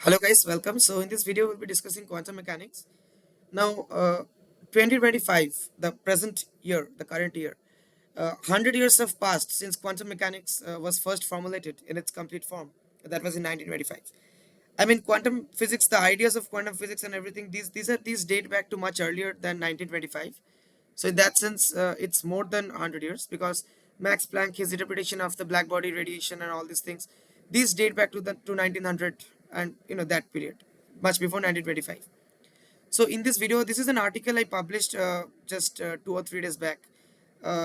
Hello guys, welcome. So in this video we'll be discussing quantum mechanics. Now 2025, the present year, the current year. 100 years have passed since quantum mechanics was first formulated in its complete form. That was in 1925. I mean quantum physics, the ideas of quantum physics and everything, these date back to much earlier than 1925. So in that sense, it's more than 100 years because Max Planck, his interpretation of the black body radiation and all these things, these date back to the to 1900 and that period, much before 1925. So in this video, this is an article I published just 2 or 3 days back.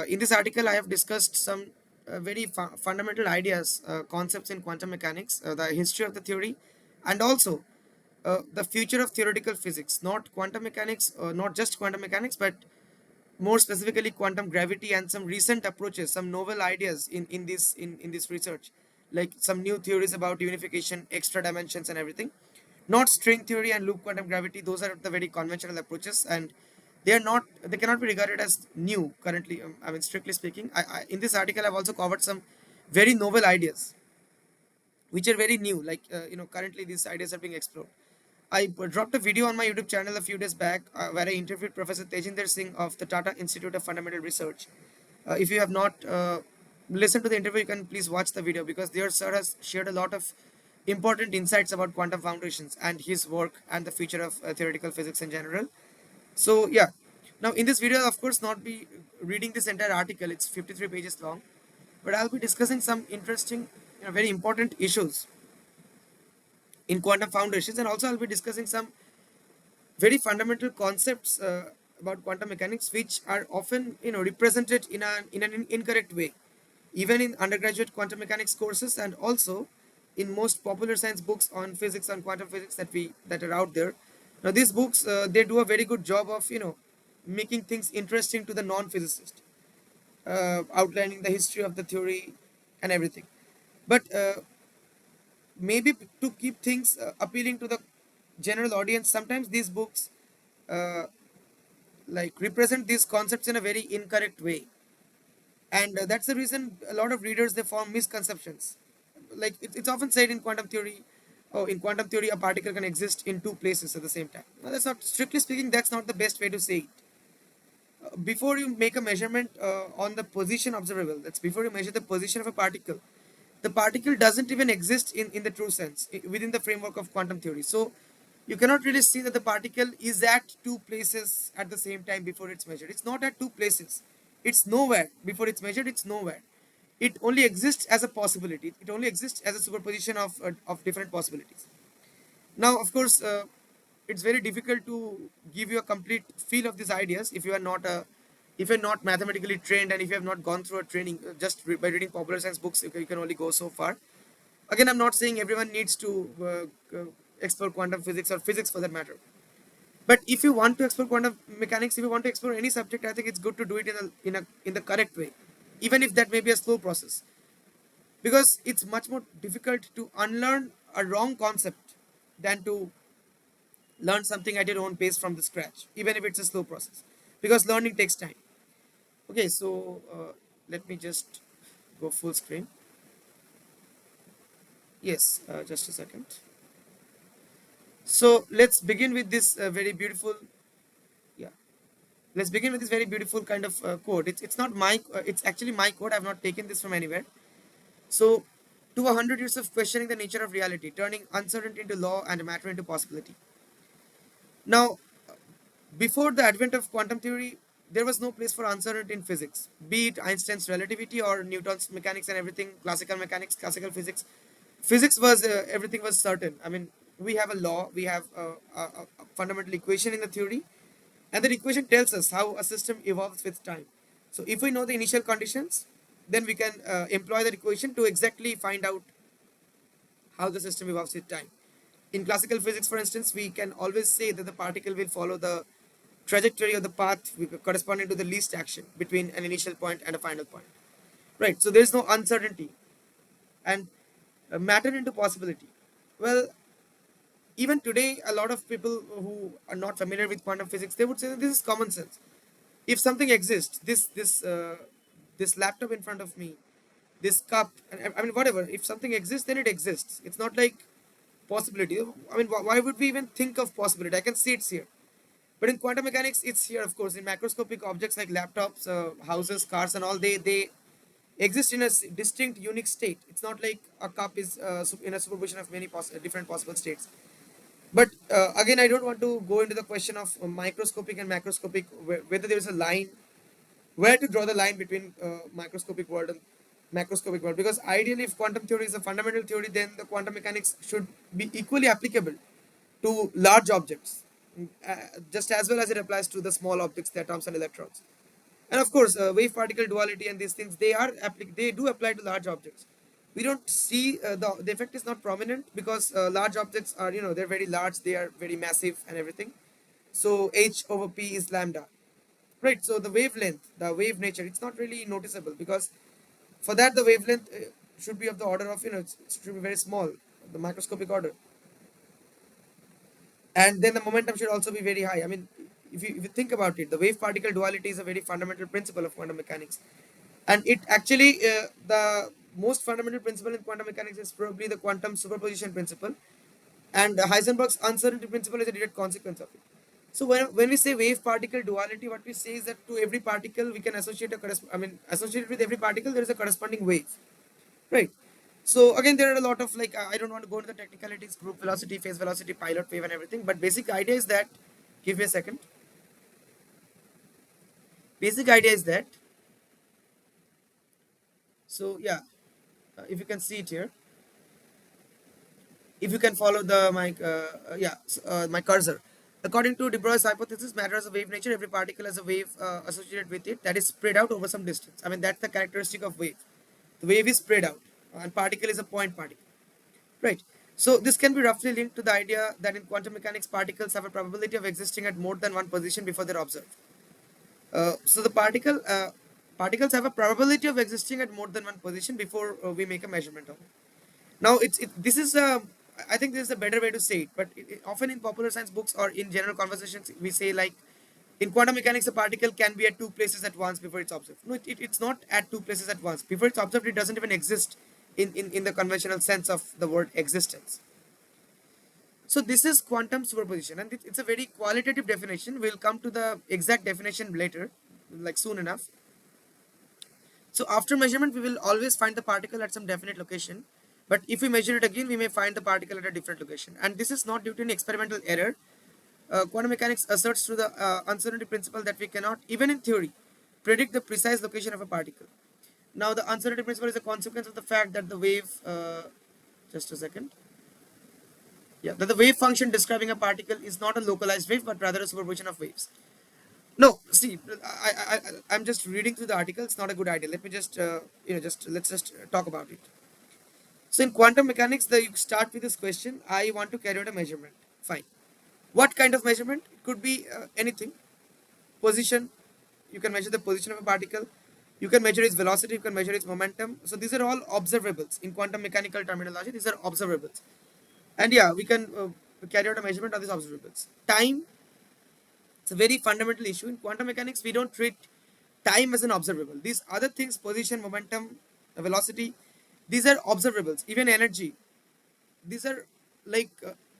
In this article, I have discussed some very fundamental ideas, concepts in quantum mechanics, the history of the theory, and also the future of theoretical physics. Not quantum mechanics, not just quantum mechanics, but more specifically quantum gravity and some recent approaches, some novel ideas in this research, like some new theories about unification, extra dimensions and everything. Not string theory and loop quantum gravity, those are the very conventional approaches, and they cannot be regarded as new currently. I mean, strictly speaking, in this article I've also covered some very novel ideas which are very new, like currently these ideas are being explored. I dropped a video on my YouTube channel a few days back where I interviewed Professor Tejinder Singh of the Tata Institute of Fundamental Research. If you have not listened to the interview, you can please watch the video because their sir has shared a lot of important insights about quantum foundations and his work and the future of theoretical physics in general. So yeah, now in this video, of course, not be reading this entire article. It's 53 pages long, but I'll be discussing some interesting, very important issues in quantum foundations, and also I'll be discussing some very fundamental concepts about quantum mechanics which are often represented in an incorrect way, even in undergraduate quantum mechanics courses and also in most popular science books on physics and quantum physics that are out there. Now these books, they do a very good job of making things interesting to the non-physicist, outlining the history of the theory and everything. But maybe to keep things appealing to the general audience, sometimes these books uh, like represent these concepts in a very incorrect way, and that's the reason a lot of readers, they form misconceptions. Like it's often said in quantum theory, oh, in quantum theory a particle can exist in two places at the same time. Now, that's not, strictly speaking, that's not the best way to say it. Before you make a measurement on the position observable, that's before you measure the position of a particle, the particle doesn't even exist in the true sense within the framework of quantum theory. So you cannot really see that the particle is at two places at the same time before it's measured. It's not at two places. It's nowhere. Before it's measured, it's nowhere. It only exists as a possibility. It only exists as a superposition of different possibilities. Now, of course, it's very difficult to give you a complete feel of these ideas if you are not a if you're not mathematically trained and if you have not gone through a training. Just by reading popular science books, you can only go so far. Again, I'm not saying everyone needs to explore quantum physics or physics for that matter. But if you want to explore quantum mechanics, if you want to explore any subject, I think it's good to do it in the correct way, even if that may be a slow process, because it's much more difficult to unlearn a wrong concept than to learn something at your own pace from the scratch, even if it's a slow process, because learning takes time. Okay, so let me just go full screen. Yes, just a second. So let's begin with this very beautiful, yeah. Let's begin with this very beautiful kind of quote. It's not my, it's actually my quote. I've not taken this from anywhere. So, to 100 years of questioning the nature of reality, turning uncertainty into law and matter into possibility. Now, before the advent of quantum theory, there was no place for uncertainty in physics, be it Einstein's relativity or Newton's mechanics and everything, classical mechanics, classical physics. Physics was everything was certain. I mean, we have a law, we have a fundamental equation in the theory, and that equation tells us how a system evolves with time. So, if we know the initial conditions, then we can employ that equation to exactly find out how the system evolves with time. In classical physics, for instance, we can always say that the particle will follow the trajectory of the path corresponding to the least action between an initial point and a final point. Right. So there is no uncertainty, and matter into possibility. Well, even today, a lot of people who are not familiar with quantum physics, they would say that this is common sense. If something exists, this laptop in front of me, this cup, and I mean whatever. If something exists, then it exists. It's not like possibility. I mean, why would we even think of possibility? I can see it's here. But in quantum mechanics, it's here, of course. In macroscopic objects like laptops, houses, cars, and all, they exist in a distinct, unique state. It's not like a cup is in a superposition of many different possible states. But again, I don't want to go into the question of microscopic and macroscopic, whether there is a line, where to draw the line between microscopic world and macroscopic world. Because ideally, if quantum theory is a fundamental theory, then the quantum mechanics should be equally applicable to large objects, uh, just as well as it applies to the small objects, the atoms and electrons. And of course, wave particle duality and these things, they do apply to large objects. We don't see the effect is not prominent because large objects are, they're very large, they are very massive and everything. So h over p is lambda, right? So the wavelength, the wave nature, it's not really noticeable because for that the wavelength should be of the order of, it should be very small, the microscopic order. And then the momentum should also be very high. I mean, if you think about it, the wave particle duality is a very fundamental principle of quantum mechanics, and it actually the most fundamental principle in quantum mechanics is probably the quantum superposition principle, and Heisenberg's uncertainty principle is a direct consequence of it. So when we say wave particle duality, what we say is that to every particle we can associate associated with every particle there is a corresponding wave, right? So again, there are a lot of, like, I don't want to go into the technicalities, group velocity, phase velocity, pilot wave, and everything. But basic idea is that, give me a second. Basic idea is that, so yeah, if you can see it here, if you can follow the my cursor. According to de Broglie's hypothesis, matter has a wave nature. Every particle has a wave associated with it that is spread out over some distance. I mean, that's the characteristic of wave. The wave is spread out, and particle is a point particle. Right. So this can be roughly linked to the idea that in quantum mechanics, particles have a probability of existing at more than one position before they're observed. So the particles have a probability of existing at more than one position before we make a measurement of it. Now, this is I think this is a better way to say it. But often in popular science books or in general conversations, we say, like, in quantum mechanics, a particle can be at two places at once before it's observed. No, it's not at two places at once. Before it's observed, it doesn't even exist in the conventional sense of the word existence. So this is quantum superposition, and it's a very qualitative definition. We'll come to the exact definition later, like soon enough. So after measurement, we will always find the particle at some definite location. But if we measure it again, we may find the particle at a different location. And this is not due to an experimental error. Quantum mechanics asserts through the uncertainty principle that we cannot, even in theory, predict the precise location of a particle. Now, the uncertainty principle is a consequence of the fact that the wave, just a second, yeah, that the wave function describing a particle is not a localized wave, but rather a superposition of waves. No, see, I'm just reading through the article. It's not a good idea. Let me just, let's just talk about it. So in quantum mechanics, you start with this question: I want to carry out a measurement. Fine. What kind of measurement? It could be anything. Position. You can measure the position of a particle. You can measure its velocity. You can measure its momentum. So these are all observables in quantum mechanical terminology. These are observables, and yeah, we can carry out a measurement of these observables. Time. It's a very fundamental issue in quantum mechanics. We don't treat time as an observable. These other things, position, momentum, velocity, these are observables. Even energy, these are, like,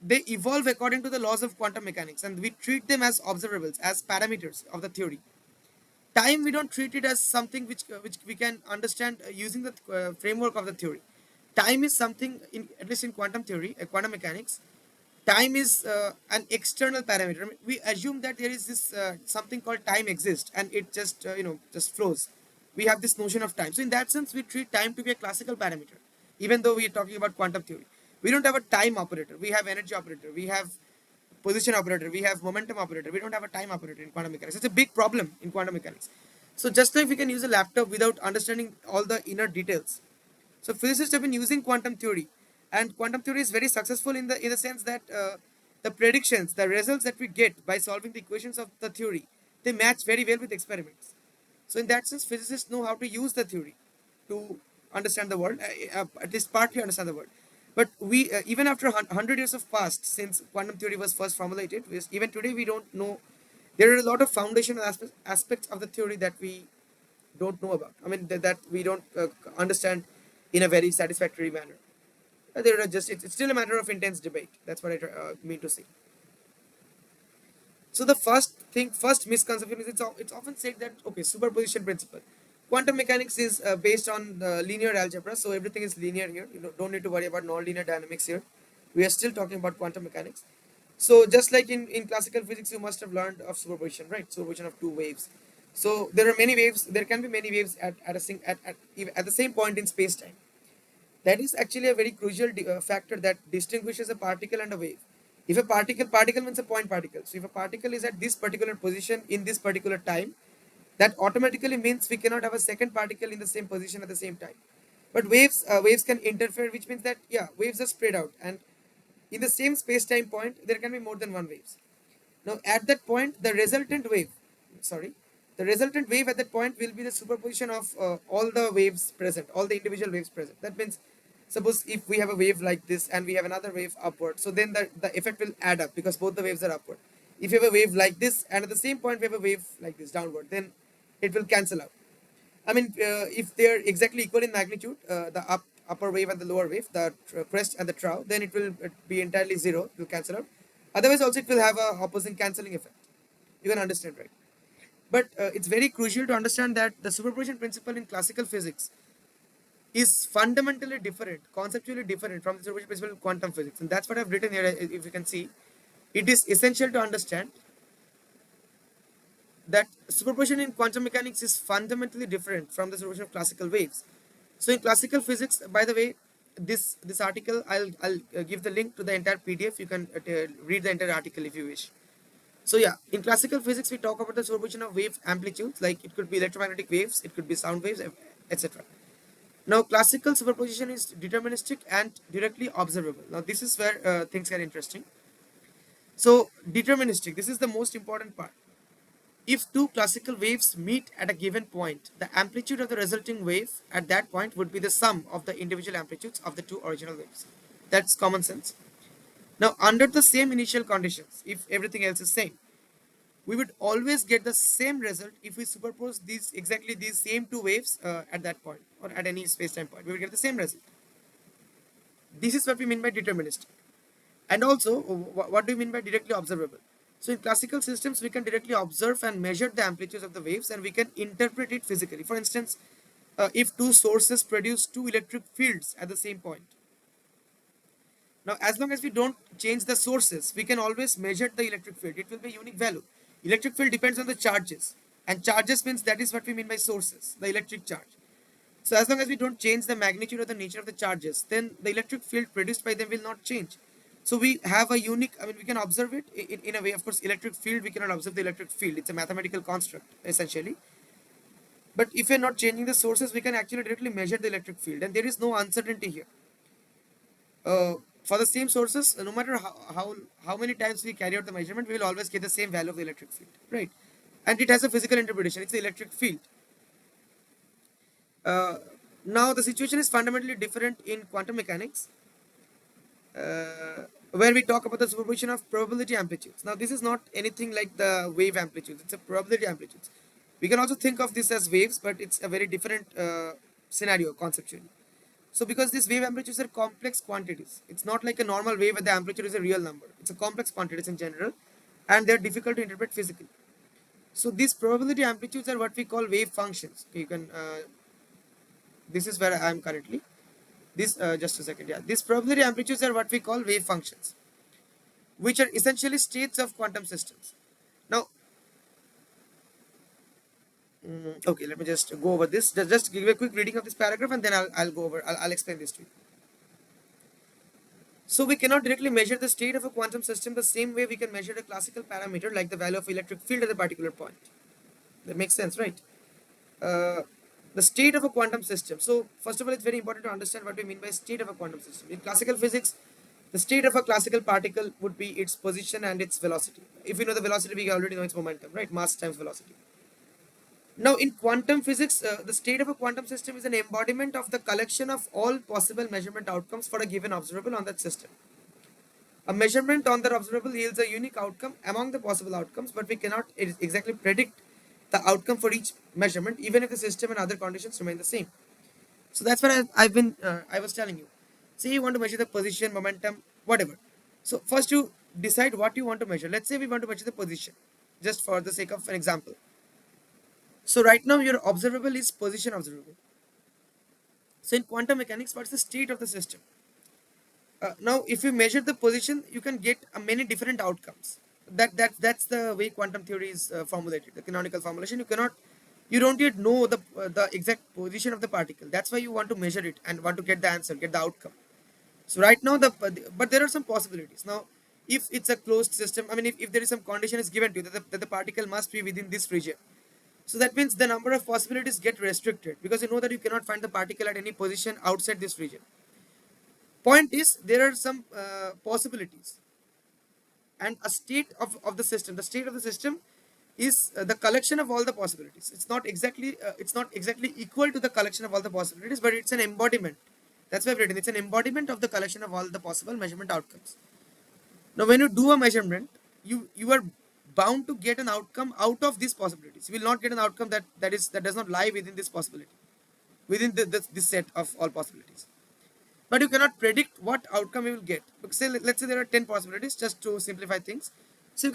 they evolve according to the laws of quantum mechanics, and we treat them as observables, as parameters of the theory. Time, we don't treat it as something which we can understand using the framework of the theory. Time is something, in at least in quantum theory, quantum mechanics, time is an external parameter. I mean, we assume that there is this something called time exists, and it just just flows. We have this notion of time. So in that sense, we treat time to be a classical parameter, even though we are talking about quantum theory. We don't have a time operator. We have energy operator. We have position operator. We have momentum operator. We don't have a time operator in quantum mechanics. It's a big problem in quantum mechanics. So just like we can use a laptop without understanding all the inner details. So physicists have been using quantum theory, and quantum theory is very successful in the sense that the predictions, the results that we get by solving the equations of the theory, they match very well with experiments. So in that sense, physicists know how to use the theory to understand the world, at least partly understand the world. But we, even after 100 years have passed since quantum theory was first formulated, even today we don't know. There are a lot of foundational aspects of the theory that we don't know about. I mean, that we don't understand in a very satisfactory manner. There are just it's still a matter of intense debate. That's what I mean to say. So the first misconception is it's often said that okay, superposition principle. Quantum mechanics is based on linear algebra, so everything is linear here. You don't need to worry about non-linear dynamics here. We are still talking about quantum mechanics. So just like in classical physics, you must have learned of superposition, right? Superposition of two waves. So there are many waves. There can be many waves at the same point in space time. That is actually a very crucial factor that distinguishes a particle and a wave. If a particle means a point particle. So if a particle is at this particular position in this particular time, that automatically means we cannot have a second particle in the same position at the same time. But waves can interfere, which means that yeah, waves are spread out, and in the same space-time point, there can be more than one waves. Now, at that point, sorry, the resultant wave at that point will be the superposition of all the waves present, all the individual waves present. That means, suppose if we have a wave like this and we have another wave upward, so then the effect will add up because both the waves are upward. If you have a wave like this and at the same point we have a wave like this downward, then it will cancel out. I mean, if they are exactly equal in magnitude, the upper wave and the lower wave, the crest and the trough, then it will be entirely zero. It will cancel out. Otherwise, also it will have a opposing cancelling effect. You can understand, right? But it's very crucial to understand that the superposition principle in classical physics is fundamentally different, conceptually different from the superposition principle in quantum physics, and that's what I've written here. If you can see, it is essential to understand that superposition in quantum mechanics is fundamentally different from the superposition of classical waves. So in classical physics, by the way, this article I'll give the link to the entire PDF. You can read the entire article if you wish. So yeah, in classical physics we talk about the superposition of wave amplitudes, like it could be electromagnetic waves, it could be sound waves, etc. Now classical superposition is deterministic and directly observable. Now this is where things get interesting. So deterministic, this is the most important part. If two classical waves meet at a given point, the amplitude of the resulting wave at that point would be the sum of the individual amplitudes of the two original waves. That's common sense. Now, under the same initial conditions, if everything else is same, we would always get the same result if we superpose these same two waves at that point or at any space-time point. We would get the same result. This is what we mean by deterministic. And also, what do you mean by directly observable? So in classical systems, we can directly observe and measure the amplitudes of the waves and we can interpret it physically. For instance, if two sources produce two electric fields at the same point. Now, as long as we don't change the sources, we can always measure the electric field. It will be a unique value. Electric field depends on the charges. And charges means that is what we mean by sources, the electric charge. So as long as we don't change the magnitude or the nature of the charges, then the electric field produced by them will not change. So we have a unique, I mean, we can observe it in a way. Of course, electric field, we cannot observe the electric field. It's a mathematical construct, essentially. But if we're not changing the sources, we can actually directly measure the electric field. And there is no uncertainty here. For the same sources, no matter how many times we carry out the measurement, we will always get the same value of the electric field, right? And it has a physical interpretation. It's the electric field. Uh, Now the situation is fundamentally different in quantum mechanics, where we talk about the superposition of probability amplitudes. Now this is not anything like the wave amplitudes; it's a probability amplitudes. We can also think of this as waves, but it's a very different scenario conceptually. So because these wave amplitudes are complex quantities, it's not like a normal wave where the amplitude is a real number. It's a complex quantities in general, and they're difficult to interpret physically. So these probability amplitudes are what we call wave functions. Okay, you can. This is where I am currently. This just a second. Yeah, these probability amplitudes are what we call wave functions, which are essentially states of quantum systems. Now, okay, let me just go over this. Just give a quick reading of this paragraph, and then I'll go over. I'll explain this to you. So we cannot directly measure the state of a quantum system the same way we can measure a classical parameter like the value of electric field at a particular point. That makes sense, right? Uh, the state of a quantum system. So first of all, it's very important to understand what we mean by state of a quantum system. In classical physics, the state of a classical particle would be its position and its velocity. If we know the velocity, we already know its momentum, right? Mass times velocity. Now, in quantum physics, the state of a quantum system is an embodiment of the collection of all possible measurement outcomes for a given observable on that system. A measurement on that observable yields a unique outcome among the possible outcomes, but we cannot exactly predict the outcome for each measurement, even if the system and other conditions remain the same. So that's what I was telling you. Say you want to measure the position, momentum, whatever. So first you decide what you want to measure. Let's say we want to measure the position, just for the sake of an example. So right now your observable is position observable. So in quantum mechanics, what's the state of the system? Now, if you measure the position, you can get many different outcomes. That's the way quantum theory is formulated. The canonical formulation. You don't yet know the exact position of the particle. That's why you want to measure it and want to get the answer, get the outcome. So right now, but there are some possibilities. Now, if it's a closed system, I mean, if there is some condition is given to you that the particle must be within this region, so that means the number of possibilities get restricted because you know that you cannot find the particle at any position outside this region. Point is, there are some possibilities, and a state of the system. The state of the system is the collection of all the possibilities. It's not exactly equal to the collection of all the possibilities, but it's an embodiment. That's why I've written it's an embodiment of the collection of all the possible measurement outcomes. Now, when you do a measurement, you are bound to get an outcome out of these possibilities. You will not get an outcome that does not lie within this possibility, within this set of all possibilities. But you cannot predict what outcome you will get. Because say, let's say there are 10 possibilities, just to simplify things. So you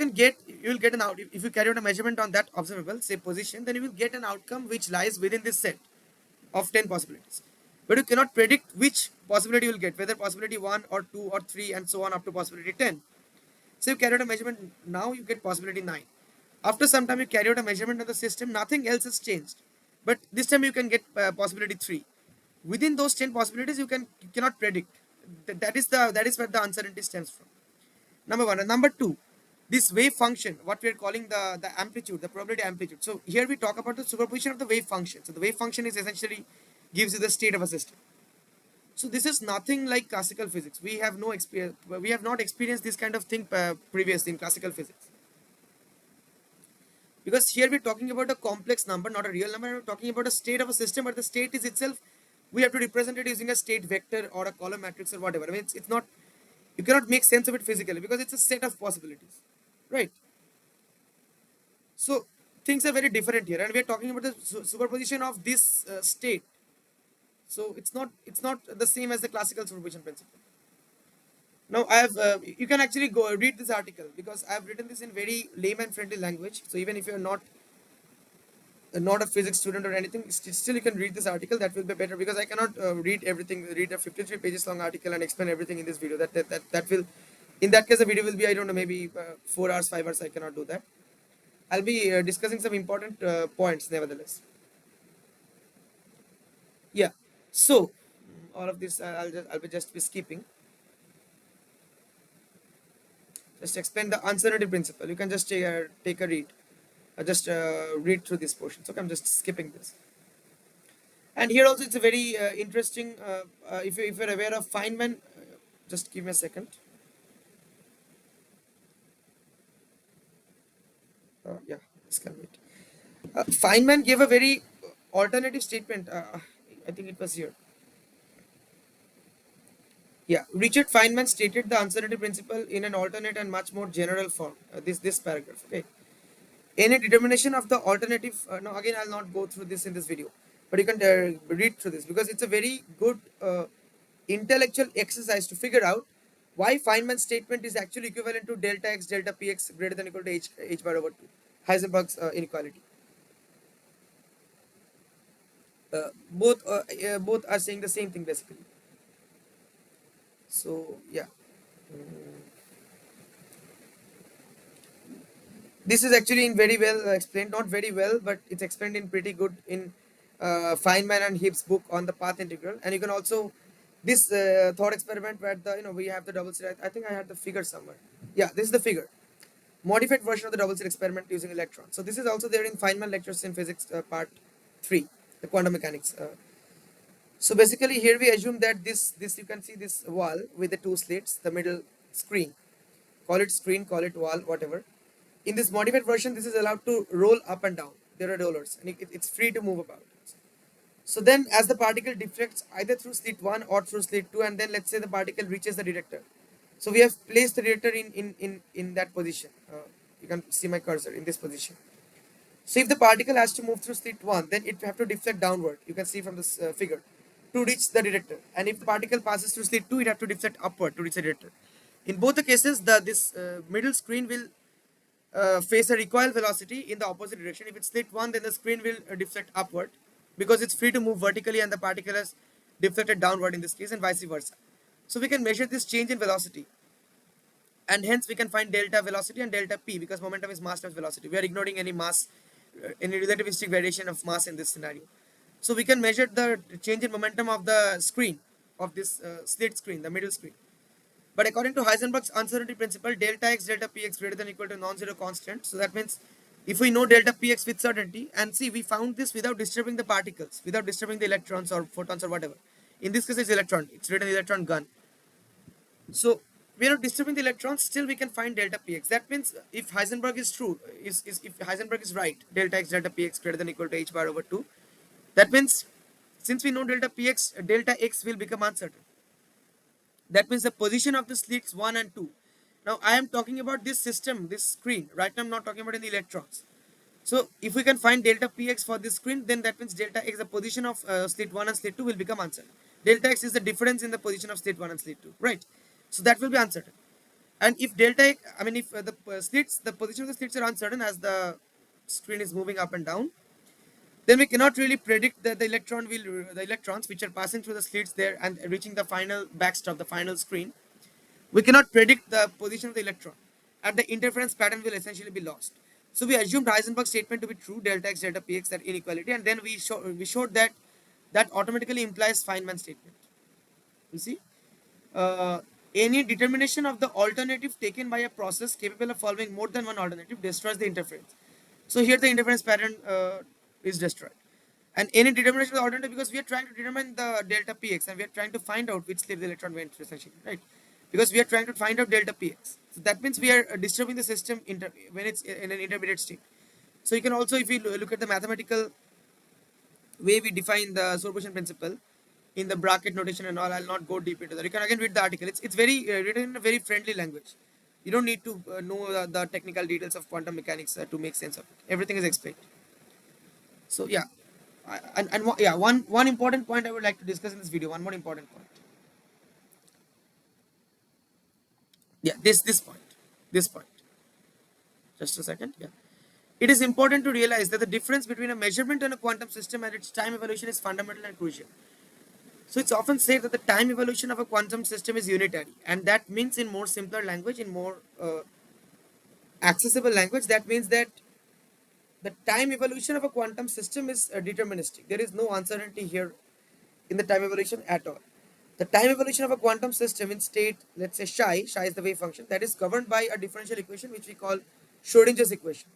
will get an out. If you carry out a measurement on that observable, say position, then you will get an outcome which lies within this set of 10 possibilities. But you cannot predict which possibility you will get, whether possibility 1 or 2 or 3 and so on up to possibility 10. So you carry out a measurement, now you get possibility 9. After some time you carry out a measurement of the system, nothing else has changed. But this time you can get possibility 3. Within those 10 possibilities, you cannot predict. That is where the uncertainty stems from. Number one. And number two, this wave function, what we are calling the amplitude, the probability amplitude. So here we talk about the superposition of the wave function. So the wave function is essentially gives you the state of a system. So this is nothing like classical physics. We have no experience. We have not experienced this kind of thing previously in classical physics. Because here we're talking about a complex number, not a real number. We're talking about a state of a system, but the state is itself, we have to represent it using a state vector or a column matrix or whatever. I mean, it's not, you cannot make sense of it physically because it's a set of possibilities, right? So things are very different here, and we are talking about the superposition of this state. So it's not the same as the classical superposition principle. Now I have you can actually go read this article because I have written this in very layman friendly language. So even if you're not a physics student or anything, still you can read this article. That will be better because I cannot read everything. Read a 53 pages long article and explain everything in this video. That will, in that case, the video will be, I don't know, maybe 4 hours, 5 hours. I cannot do that. I'll be discussing some important points nevertheless. Yeah. So all of this I'll be just be skipping. Just explain the uncertainty principle. You can just take a read. Just read through this portion. So I'm just skipping this. And here also it's a very interesting. If you're aware of Feynman, just give me a second. Yeah, this can wait. Feynman gave a very alternative statement. I think it was here. Yeah, Richard Feynman stated the uncertainty principle in an alternate and much more general form. This paragraph. Okay. Any determination of the alternative. No, again, I'll not go through this in this video, but you can read through this because it's a very good intellectual exercise to figure out why Feynman's statement is actually equivalent to delta x delta px greater than or equal to h bar over 2, Heisenberg's inequality. Both are saying the same thing basically. So yeah. This is actually in very well explained, not very well, but it's explained in pretty good in Feynman and Hibb's book on the path integral. And you can also this thought experiment where we have the double slit. I think I had the figure somewhere. Yeah, this is the figure. Modified version of the double slit experiment using electrons. So this is also there in Feynman lectures in physics part 3, the quantum mechanics. So basically here we assume that this you can see this wall with the two slits, the middle screen. Call it screen, call it wall, whatever. In this modified version, this is allowed to roll up and down. There are rollers, and it's free to move about. So then, as the particle deflects either through slit 1 or through slit 2, and then let's say the particle reaches the detector. So we have placed the detector in that position. You can see my cursor in this position. So if the particle has to move through slit 1, then it have to deflect downward. You can see from this figure to reach the detector, and if the particle passes through slit 2, it have to deflect upward to reach the detector. In both the cases, this middle screen will face a recoil velocity in the opposite direction. If it's slit 1, then the screen will deflect upward because it's free to move vertically and the particle is deflected downward in this case, and vice versa. So we can measure this change in velocity, and hence we can find delta velocity and delta p, because momentum is mass times velocity. We are ignoring any mass, any relativistic variation of mass in this scenario. So we can measure the change in momentum of the screen, of this slit screen, the middle screen. But according to Heisenberg's uncertainty principle, delta x delta px greater than or equal to non-zero constant. So that means if we know delta px with certainty, and see, we found this without disturbing the particles, without disturbing the electrons or photons or whatever. In this case, it's electron. It's written electron gun. So we are not disturbing the electrons. Still, we can find delta px. That means if Heisenberg is true, if Heisenberg is right, delta x delta px greater than or equal to h bar over 2. That means since we know delta px, delta x will become uncertain. That means the position of the slits 1 and 2. Now I am talking about this system, this screen. Right now I'm not talking about any electrons. So if we can find delta px for this screen, then that means delta x, the position of slit 1 and slit 2 will become uncertain. Delta x is the difference in the position of slit 1 and slit 2, right? So that will be uncertain. And if delta x, I mean if the slits, the position of the slits are uncertain as the screen is moving up and down, then we cannot really predict that the electrons which are passing through the slits there and reaching the final backstop, the final screen, we cannot predict the position of the electron, and the interference pattern will essentially be lost. So we assumed Heisenberg's statement to be true, delta x delta px, that inequality, and then we showed that that automatically implies Feynman statement. You see, uh, any determination of the alternative taken by a process capable of following more than one alternative destroys the interference. So here the interference pattern is destroyed. And any determination of the alternative, because we are trying to determine the delta px and we are trying to find out which slip the electron went essentially, right? Because we are trying to find out delta px. So that means we are disturbing the system when it's in an intermediate state. So you can also, if you look at the mathematical way we define the superposition principle in the bracket notation and all, I'll not go deep into that. You can again read the article. It's very written in a very friendly language. You don't need to know the technical details of quantum mechanics to make sense of it. Everything is explained. So yeah, yeah, one important point I would like to discuss in this video. One more important point. Yeah, this point. Just a second. Yeah, it is important to realize that the difference between a measurement and a quantum system and its time evolution is fundamental and crucial. So it's often said that the time evolution of a quantum system is unitary, and that means in more simpler language, in more accessible language, that means that the time evolution of a quantum system is deterministic. There is no uncertainty here in the time evolution at all. The time evolution of a quantum system in state, let's say psi is the wave function, that is governed by a differential equation which we call Schrodinger's equation.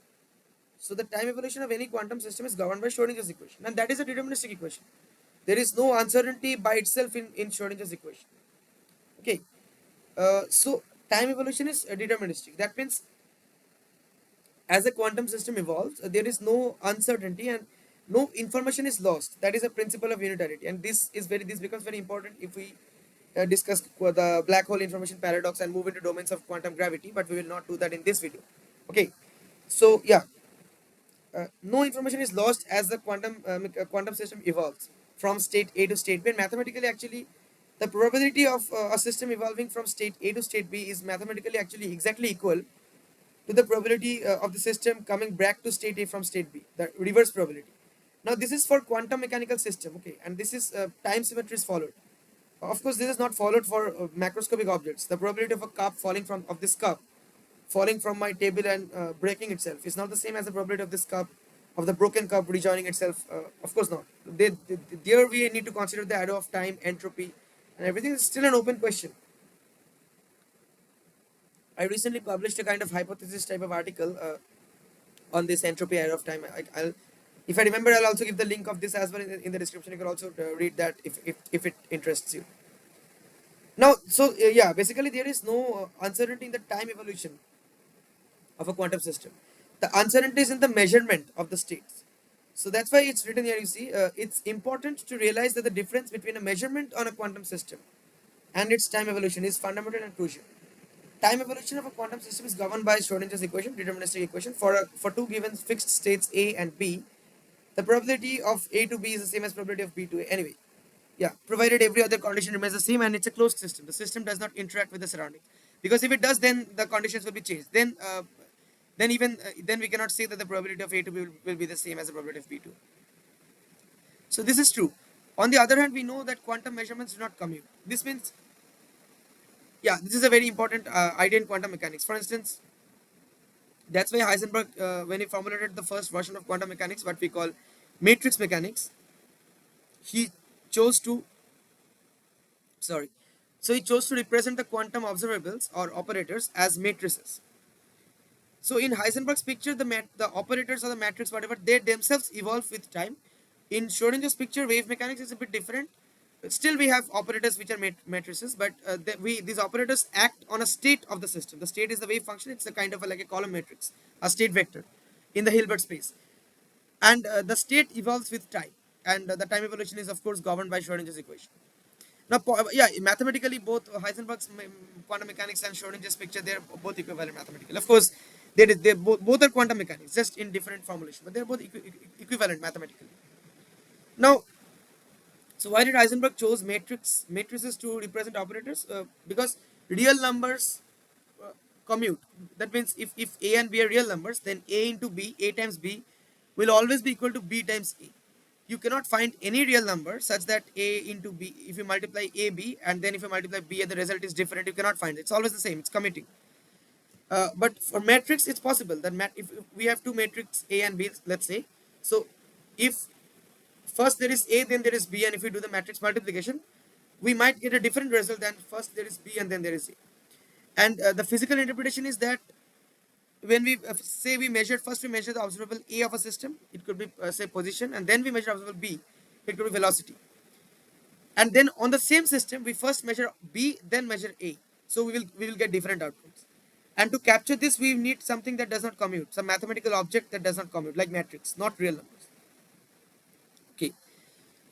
So the time evolution of any quantum system is governed by Schrodinger's equation, and that is a deterministic equation. There is no uncertainty by itself in Schrodinger's equation. Okay, so time evolution is deterministic. That means as a quantum system evolves, there is no uncertainty and no information is lost. That is a principle of unitarity, and this becomes very important if we discuss the black hole information paradox and move into domains of quantum gravity. But we will not do that in this video. Okay, so yeah, no information is lost as the quantum system evolves from state A to state B. And mathematically, actually, the probability of a system evolving from state A to state B is mathematically actually exactly equal to the probability of the system coming back to state A from state B, the reverse probability. Now this is for quantum mechanical system, okay, and this is time symmetry is followed. Of course, this is not followed for macroscopic objects. The probability of a cup falling from of this cup falling from my table and breaking itself is not the same as the probability of this cup, of the broken cup rejoining itself. Of course not. There we need to consider the arrow of time, entropy, and everything is still an open question. I recently published a kind of hypothesis type of article on this entropy arrow of time. I'll, if I remember, I'll also give the link of this as well in the description. You can also read that if it interests you. Now, so yeah, basically there is no uncertainty in the time evolution of a quantum system. The uncertainty is in the measurement of the states. So that's why it's written here. You see, it's important to realize that the difference between a measurement on a quantum system and its time evolution is fundamental and crucial. Time evolution of a quantum system is governed by Schrodinger's equation, deterministic equation. For two given fixed states A and B, the probability of A to B is the same as probability of B to A. Anyway, Yeah, provided every other condition remains the same and it's a closed system. The system does not interact with the surroundings. Because if it does, then the conditions will be changed. Then we cannot say that the probability of A to B will be the same as the probability of B to. So this is true. On the other hand, we know that quantum measurements do not commute. This means, yeah, this is a very important idea in quantum mechanics. For instance, that's why Heisenberg, when he formulated the first version of quantum mechanics, what we call matrix mechanics, he chose to, sorry, so he chose to represent the quantum observables or operators as matrices. So in Heisenberg's picture, the operators or the matrix, whatever, they themselves evolve with time. In Schrodinger's picture, wave mechanics is a bit different. Still, we have operators which are matrices, but these operators act on a state of the system. The state is the wave function. It's a kind of like a column matrix, a state vector in the Hilbert space, and the state evolves with time. And the time evolution is, of course, governed by Schrodinger's equation. Now, yeah, mathematically, both Heisenberg's quantum mechanics and Schrodinger's picture, they're both equivalent mathematically. Of course, they both are quantum mechanics, just in different formulation, but they're both equivalent mathematically. Now, so why did Heisenberg chose matrices to represent operators? Because real numbers uh, commute. That means if A and B are real numbers, then A into B, A times B, will always be equal to B times A. You cannot find any real number such that A into B, if you multiply A B and then if you multiply B and the result is different, you cannot find it. It's always the same. It's commuting. But for matrix, it's possible that if we have two matrix A and B, let's say, so if first there is A, then there is B, and if we do the matrix multiplication, we might get a different result than first there is B and then there is A. And the physical interpretation is that when we say we measure, first we measure the observable A of a system, it could be say position, and then we measure observable B, it could be velocity. And then on the same system, we first measure B, then measure A. So we will get different outcomes. And to capture this, we need something that does not commute, some mathematical object that does not commute, like matrix, not real numbers. Okay.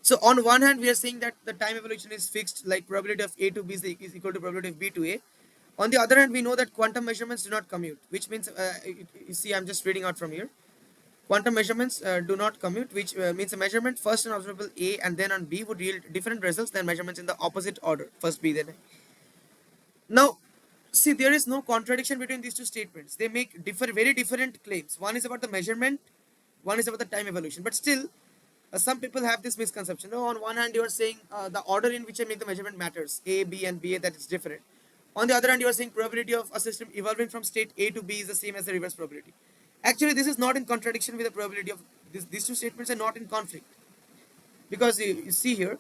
So on one hand, we are saying that the time evolution is fixed, like probability of A to B is equal to probability of B to A. On the other hand, we know that quantum measurements do not commute, which means, you see, I'm just reading out from here. Quantum measurements do not commute, which means a measurement first on observable A and then on B would yield different results than measurements in the opposite order, first B, then A. Now, see, there is no contradiction between these two statements. They make very different claims. One is about the measurement, one is about the time evolution. But still, some people have this misconception. Oh, on one hand, you are saying the order in which I make the measurement matters, A, B, and B A, that is different. On the other hand, you are saying probability of a system evolving from state A to B is the same as the reverse probability. Actually, this is not in contradiction with the probability of these two statements are not in conflict. Because you see here,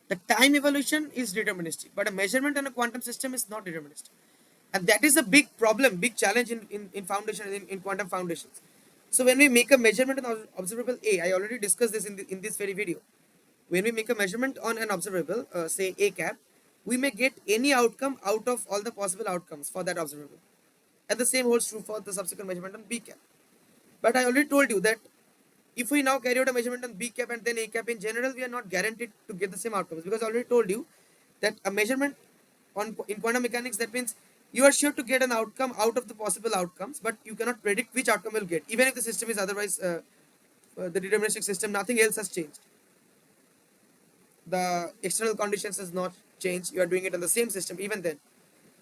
the time evolution is deterministic, but a measurement on a quantum system is not deterministic. And that is a big problem, big challenge in foundation, in quantum foundations. So when we make a measurement on observable A, I already discussed this in this very video. When we make a measurement on an observable, say A cap, we may get any outcome out of all the possible outcomes for that observable. And the same holds true for the subsequent measurement on B cap. But I already told you that if we now carry out a measurement on B cap and then A cap, in general, we are not guaranteed to get the same outcomes, because I already told you that a measurement in quantum mechanics, that means you are sure to get an outcome out of the possible outcomes, but you cannot predict which outcome you'll get. Even if the system is otherwise the deterministic system, nothing else has changed. The external conditions has not changed. You are doing it on the same system even then.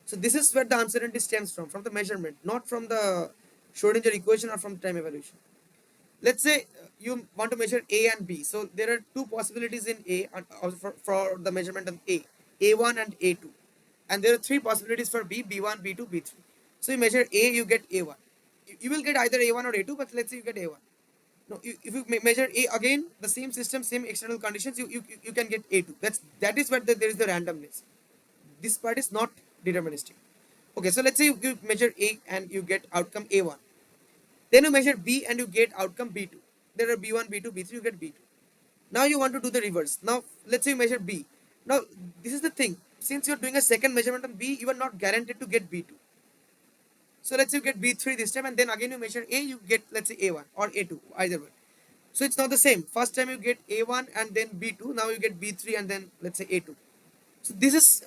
So this is where the uncertainty stems from the measurement, not from the Schrodinger equation or from time evolution. Let's say you want to measure A and B. So there are two possibilities in A for the measurement of A1 and A2. And there are three possibilities for B, B1, B2, B3. So you measure A, you get A1. You will get either A1 or A2, but let's say you get A1. No, if you measure A again, the same system, same external conditions, you can get A2. That is where there is the randomness. This part is not deterministic. Okay, so let's say you measure A and you get outcome A1. Then you measure B and you get outcome B2. There are B1, B2, B3, you get B2. Now you want to do the reverse. Now let's say you measure B. Now this is the thing. Since you're doing a second measurement on B, you are not guaranteed to get B2. So let's say you get B3 this time, and then again you measure A, you get, let's say, A1 or A2, either way. So it's not the same. First time you get A1 and then B2. Now you get B3 and then, let's say, A2. So this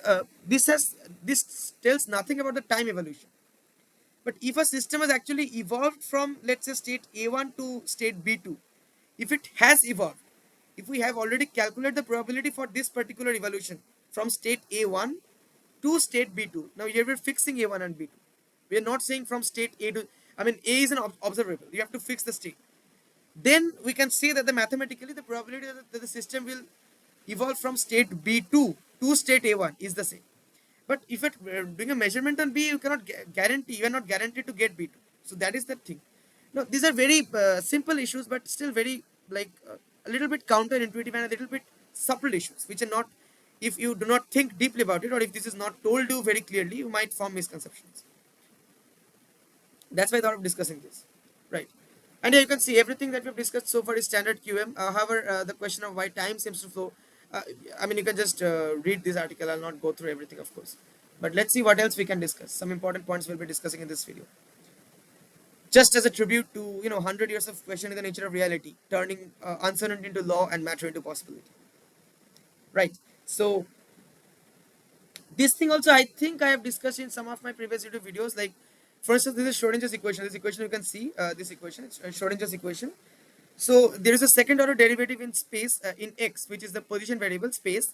tells nothing about the time evolution. But if a system has actually evolved from, let's say, state A1 to state B2, if it has evolved, if we have already calculated the probability for this particular evolution from state A1 to state B2. Now here we're fixing A1 and B2. We are not saying from state A to, I mean, A is an observable. You have to fix the state. Then we can say that the mathematically the probability that the system will evolve from state B2 to state A1 is the same. But if you're doing a measurement on B, you cannot guarantee, you are not guaranteed to get B2. So that is the thing. No, these are very simple issues, but still very like a little bit counterintuitive and a little bit subtle issues, which are not, if you do not think deeply about it, or if this is not told you very clearly, you might form misconceptions. That's why I thought of discussing this, right? And here you can see everything that we've discussed so far is standard QM. However, the question of why time seems to flow, I mean, you can just read this article. I'll not go through everything, of course. But let's see what else we can discuss. Some important points we'll be discussing in this video. Just as a tribute to 100 years of questioning the nature of reality, turning uncertainty into law and matter into possibility. Right. So this thing also I think I have discussed in some of my previous YouTube videos. Like, for instance, this is Schrodinger's equation. This equation you can see this equation. It's Schrodinger's equation. So there is a second order derivative in space in x, which is the position variable space,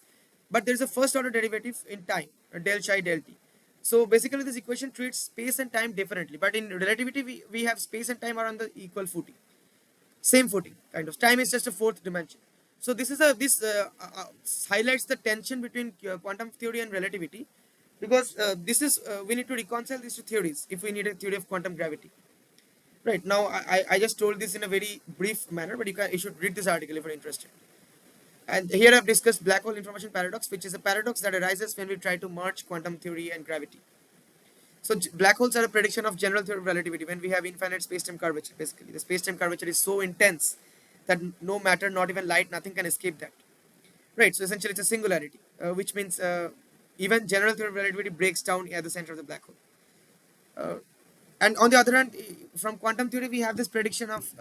but there is a first order derivative in time, del chi del t. So basically, this equation treats space and time differently. But in relativity, we have space and time are on the equal footing, same footing kind of. Time is just a fourth dimension. So highlights the tension between quantum theory and relativity, because this is we need to reconcile these two theories if we need a theory of quantum gravity. Right now, I just told this in a very brief manner, but you should read this article if you're interested. And here I've discussed black hole information paradox, which is a paradox that arises when we try to merge quantum theory and gravity. So black holes are a prediction of general theory of relativity when we have infinite space-time curvature. Basically, the space-time curvature is so intense that no matter, not even light, nothing can escape that. Right. So essentially, it's a singularity, which means even general theory of relativity breaks down at the center of the black hole. And on the other hand, from quantum theory, we have this prediction of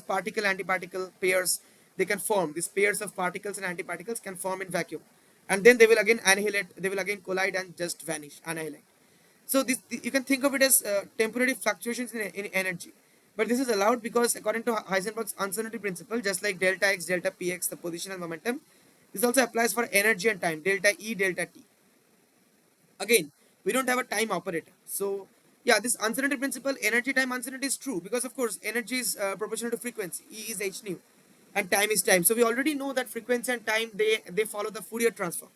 particle antiparticle pairs. They can form these pairs of particles and antiparticles can form in vacuum, and then they will again annihilate. They will again collide and just vanish, annihilate. So this you can think of it as temporary fluctuations in energy, but this is allowed because according to Heisenberg's uncertainty principle, just like delta x, delta px, the position and momentum, this also applies for energy and time, delta E, delta t. Again, we don't have a time operator. So yeah, this uncertainty principle, energy time uncertainty is true because of course energy is proportional to frequency. E is h nu, and time is time. So we already know that frequency and time they follow the Fourier transform.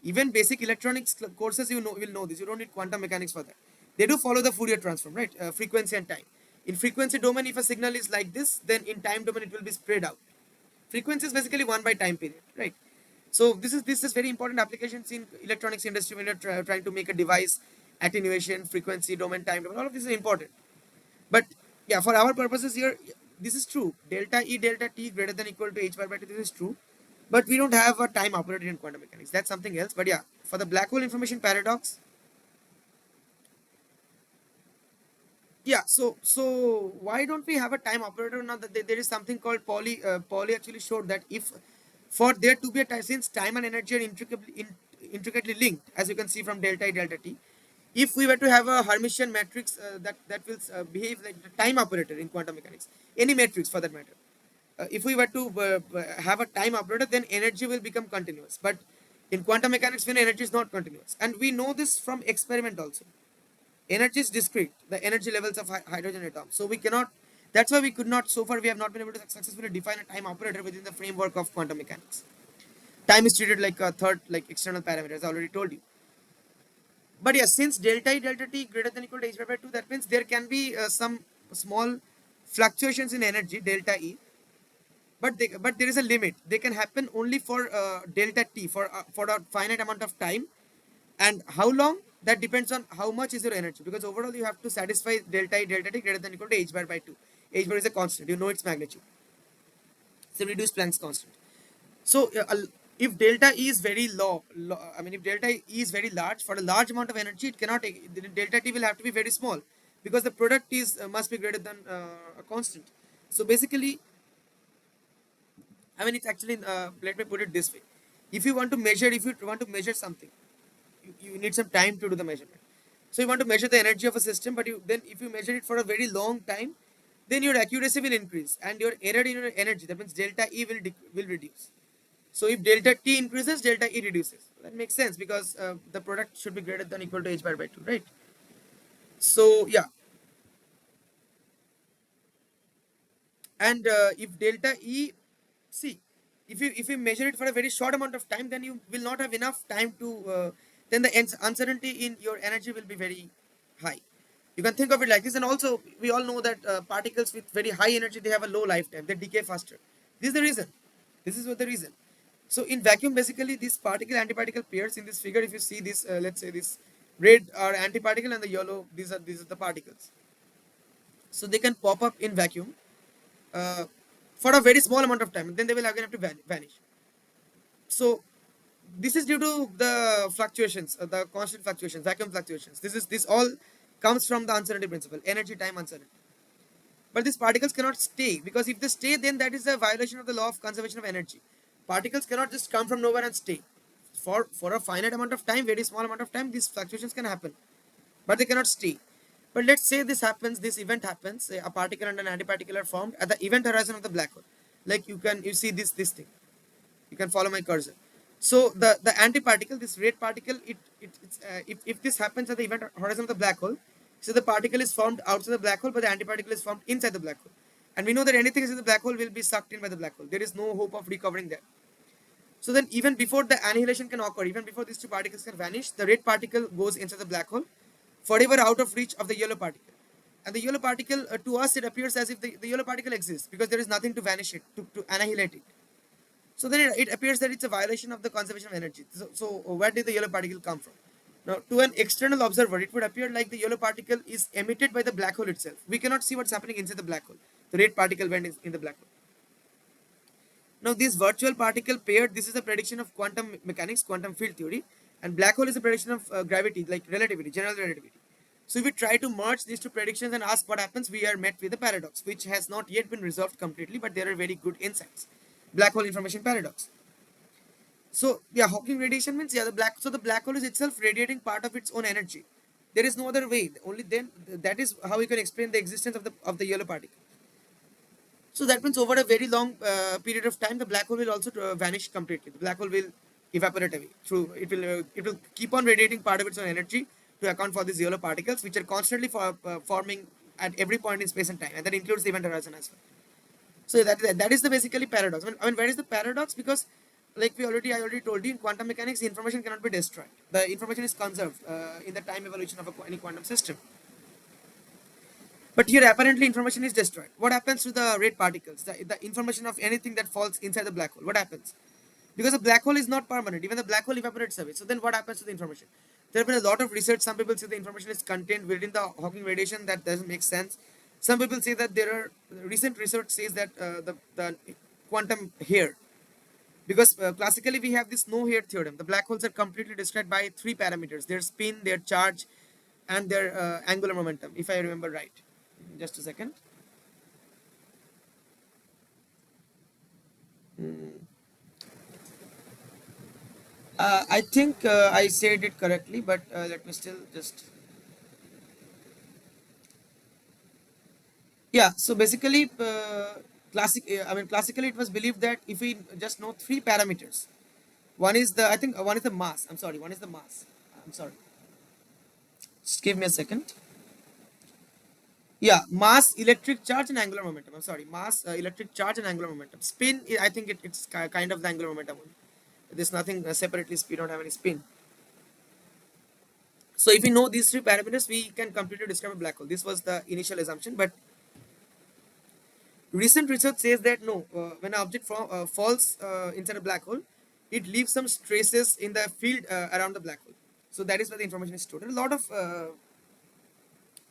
Even basic electronics courses will know this. You don't need quantum mechanics for that. They do follow the Fourier transform, right? Frequency and time. In frequency domain, if a signal is like this, then in time domain it will be spread out. Frequency is basically 1 by time period, right? So this is very important applications in electronics industry when you're trying to make a device, attenuation, frequency, domain, time domain. All of this is important. But yeah, for our purposes here, this is true. Delta E, delta T greater than equal to h bar by t. This is true. But we don't have a time operator in quantum mechanics. That's something else. But yeah, for the black hole information paradox, yeah. So why don't we have a time operator now? That there is something called Pauli actually showed that if for there to be a time, since time and energy are intricately linked, as you can see from delta E, delta T, if we were to have a Hermitian matrix that will behave like the time operator in quantum mechanics, any matrix for that matter, if we were to have a time operator, then energy will become continuous. But in quantum mechanics, when energy is not continuous, and we know this from experiment also, energy is discrete, the energy levels of hydrogen atoms. So we cannot. That's why we could not. So far, we have not been able to successfully define a time operator within the framework of quantum mechanics. Time is treated like a third, like external parameter, as I already told you. But yes, since delta E, delta T greater than equal to h by 2, that means there can be some small fluctuations in energy, delta E, but there is a limit. They can happen only for delta T for a finite amount of time, and how long, that depends on how much is your energy, because overall you have to satisfy delta E, delta T greater than equal to h bar by 2. H bar is a constant, you know its magnitude. So reduce Planck's constant. So if delta E is very I mean if delta E is very large, for a large amount of energy, it cannot, delta T will have to be very small because the product is must be greater than a constant. So basically, I mean, it's actually, let me put it this way. If you want to measure something, you need some time to do the measurement. So you want to measure the energy of a system, but then if you measure it for a very long time, then your accuracy will increase and your error in your energy, that means delta E will reduce. So if delta T increases, delta E reduces. That makes sense because the product should be greater than equal to h bar by 2, right? So yeah, and if delta E, see, if you measure it for a very short amount of time, then you will not have enough time to then the uncertainty in your energy will be very high. You can think of it like this. And also we all know that particles with very high energy, they have a low lifetime, they decay faster. This is the reason. This is what the reason. So in vacuum, basically these particle antiparticle pairs in this figure, if you see this, let's say this red are antiparticle and the yellow, these are the particles. So they can pop up in vacuum uh, for a very small amount of time, then they will again have to vanish. So this is due to the fluctuations, the constant fluctuations, vacuum fluctuations. This all comes from the uncertainty principle, energy time uncertainty. But these particles cannot stay, because if they stay, then that is a violation of the law of conservation of energy. Particles cannot just come from nowhere and stay. For a finite amount of time, very small amount of time, these fluctuations can happen, but they cannot stay. But let's say this happens, this event happens, say a particle and an antiparticle are formed at the event horizon of the black hole. Like you see this thing. You can follow my cursor. So the antiparticle, this red particle, if this happens at the event horizon of the black hole, so the particle is formed outside the black hole, but the antiparticle is formed inside the black hole. And we know that anything is in the black hole will be sucked in by the black hole. There is no hope of recovering that. So then even before the annihilation can occur, even before these two particles can vanish, the red particle goes inside the black hole, forever out of reach of the yellow particle. And the yellow particle, to us, it appears as if the yellow particle exists because there is nothing to vanish it, to annihilate it. So then it appears that it's a violation of the conservation of energy. So where did the yellow particle come from? Now, to an external observer, it would appear like the yellow particle is emitted by the black hole itself. We cannot see what's happening inside the black hole. The red particle went in the black hole. Now, this virtual particle pair, this is a prediction of quantum mechanics, quantum field theory, and black hole is a prediction of gravity, like relativity, general relativity. So, if we try to merge these two predictions and ask what happens, we are met with a paradox, which has not yet been resolved completely, but there are very good insights. Black hole information paradox. So, yeah, Hawking radiation means, yeah, the black hole is itself radiating part of its own energy. There is no other way. Only then that is how we can explain the existence of the yellow particle. So that means over a very long period of time, the black hole will also vanish completely. The black hole will evaporate away. Through it will keep on radiating part of its own energy to account for these yellow particles, which are constantly forming at every point in space and time, and that includes the event horizon as well. So that is the basically paradox. I mean, where is the paradox? Because like I already told you, in quantum mechanics, the information cannot be destroyed. The information is conserved in the time evolution of any quantum system. But here apparently information is destroyed. What happens to the red particles? The information of anything that falls inside the black hole. What happens? Because the black hole is not permanent. Even the black hole evaporates away. So then what happens to the information? There have been a lot of research. Some people say the information is contained within the Hawking radiation. That doesn't make sense. Some people say that there are recent research says that the quantum hair. Because classically we have this no hair theorem. The black holes are completely described by three parameters: their spin, their charge, and their angular momentum. If I remember right. Just a second. I think I said it correctly, but let me still just. Yeah. So basically, classically, it was believed that if we just know three parameters, one is the mass. I'm sorry, one is the mass. I'm sorry. Just give me a second. Yeah, mass, electric charge, and angular momentum. I'm sorry, mass, electric charge, and angular momentum. Spin, I think it's kind of the angular momentum only. There's nothing separately. We don't have any spin. So if we know these three parameters, we can completely describe a black hole. This was the initial assumption, but recent research says that no, when an object falls inside a black hole, it leaves some traces in the field around the black hole. So that is where the information is stored. And a lot of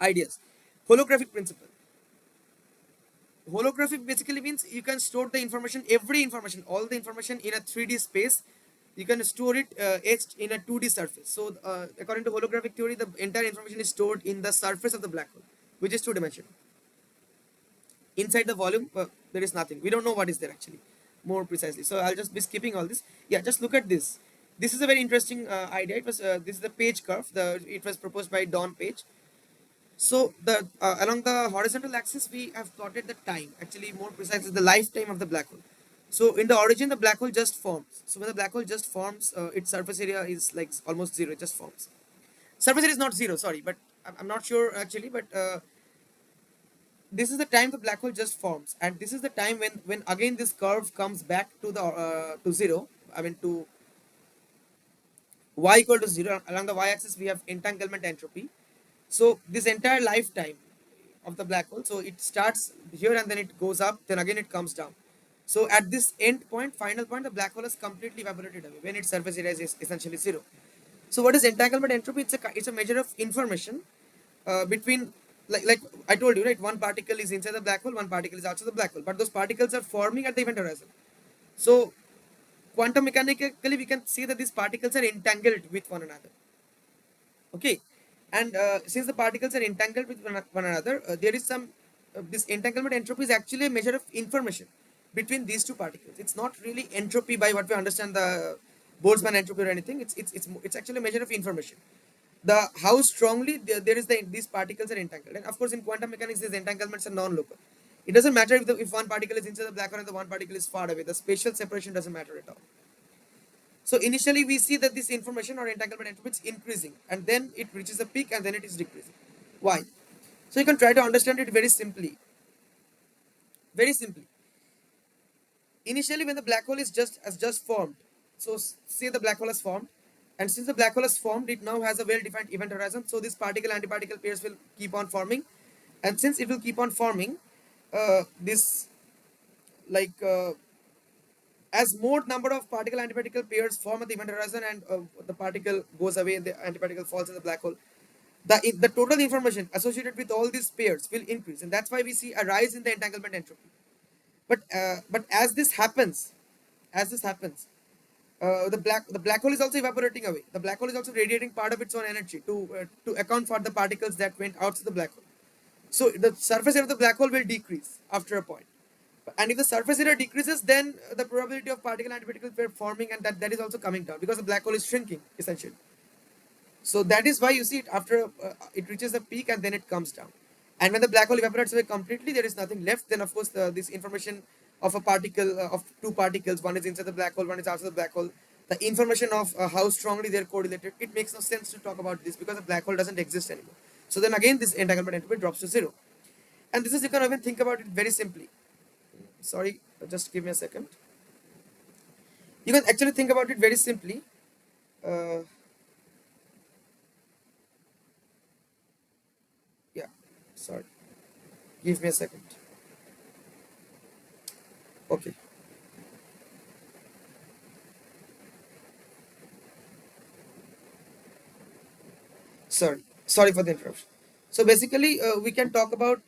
ideas. Holographic principle. Holographic basically means you can store the information, every information, all the information in a 3D space. You can store it etched in a 2D surface. So according to holographic theory, the entire information is stored in the surface of the black hole, which is two-dimensional. Inside the volume, there is nothing. We don't know what is there actually, more precisely. So I'll just be skipping all this. Yeah, just look at this. This is a very interesting idea. It was this is the Page curve. It was proposed by Don Page. So the along the horizontal axis we have plotted the time. Actually, more precisely, the lifetime of the black hole. So in the origin, the black hole just forms. So when the black hole just forms, its surface area is like almost zero. It just forms. Surface area is not zero. Sorry, but I'm not sure actually. But this is the time the black hole just forms, and this is the time when again this curve comes back to zero. I mean to y equal to zero. Along the y-axis, we have entanglement entropy. So this entire lifetime of the black hole, so it starts here and then it goes up, then again it comes down. So at this end point, final point, the black hole is completely evaporated away when its surface area is essentially zero. So what is entanglement entropy? It's a measure of information between, like I told you, right? One particle is inside the black hole, one particle is outside the black hole, but those particles are forming at the event horizon. So quantum mechanically, we can see that these particles are entangled with one another. Okay, and since the particles are entangled with one another, there is some this entanglement entropy is actually a measure of information between these two particles. It's not really entropy by what we understand the Boltzmann entropy or anything. It's actually a measure of information. The how strongly there is these particles are entangled, and of course in quantum mechanics these entanglements are non-local. It doesn't matter if one particle is inside the black hole and the one particle is far away. The spatial separation doesn't matter at all. So initially we see that this information or entanglement entropy is increasing, and then it reaches a peak and then it is decreasing. Why? So you can try to understand it very simply. Very simply. Initially, when the black hole is just formed, so say the black hole has formed, and since the black hole has formed, it now has a well-defined event horizon. So this particle antiparticle pairs will keep on forming, and since it will keep on forming, this like as more number of particle antiparticle pairs form at the event horizon and the particle goes away and the antiparticle falls in the black hole, the total information associated with all these pairs will increase, and that's why we see a rise in the entanglement entropy. But as this happens, the black hole is also evaporating away. The black hole is also radiating part of its own energy to account for the particles that went outside the black hole. So the surface area of the black hole will decrease after a point. And if the surface area decreases, then the probability of particle antiparticle pair forming and that is also coming down because the black hole is shrinking essentially. So that is why you see it after it reaches a peak and then it comes down. And when the black hole evaporates away completely, there is nothing left. Then of course this information of a particle of two particles, one is inside the black hole, one is outside the black hole. The information of how strongly they're correlated, it makes no sense to talk about this because the black hole doesn't exist anymore. So then again, this entanglement entropy drops to zero. And this is, you can even think about it very simply. Sorry, just give me a second. You can actually think about it very simply. Uh, yeah, sorry. Give me a second. Okay. Sorry for the interruption. So basically, we can talk about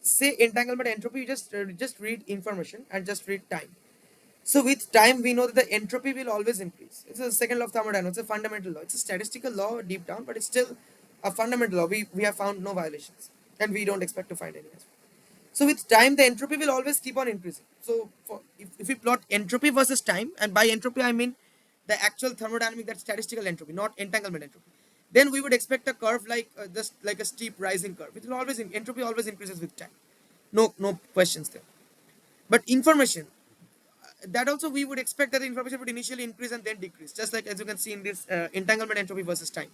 say entanglement entropy. You just read information and just read time. So with time, we know that the entropy will always increase. It's a second law of thermodynamics. It's a fundamental law. It's a statistical law deep down, but it's still a fundamental law. We have found no violations, and we don't expect to find any as well. So with time, the entropy will always keep on increasing. So if we plot entropy versus time, and by entropy I mean the actual thermodynamic, that statistical entropy, not entanglement entropy, then we would expect a curve like just like a steep rising curve. It will always entropy always increases with time. No questions there. But information, that also we would expect that the information would initially increase and then decrease, just like as you can see in this entanglement entropy versus time.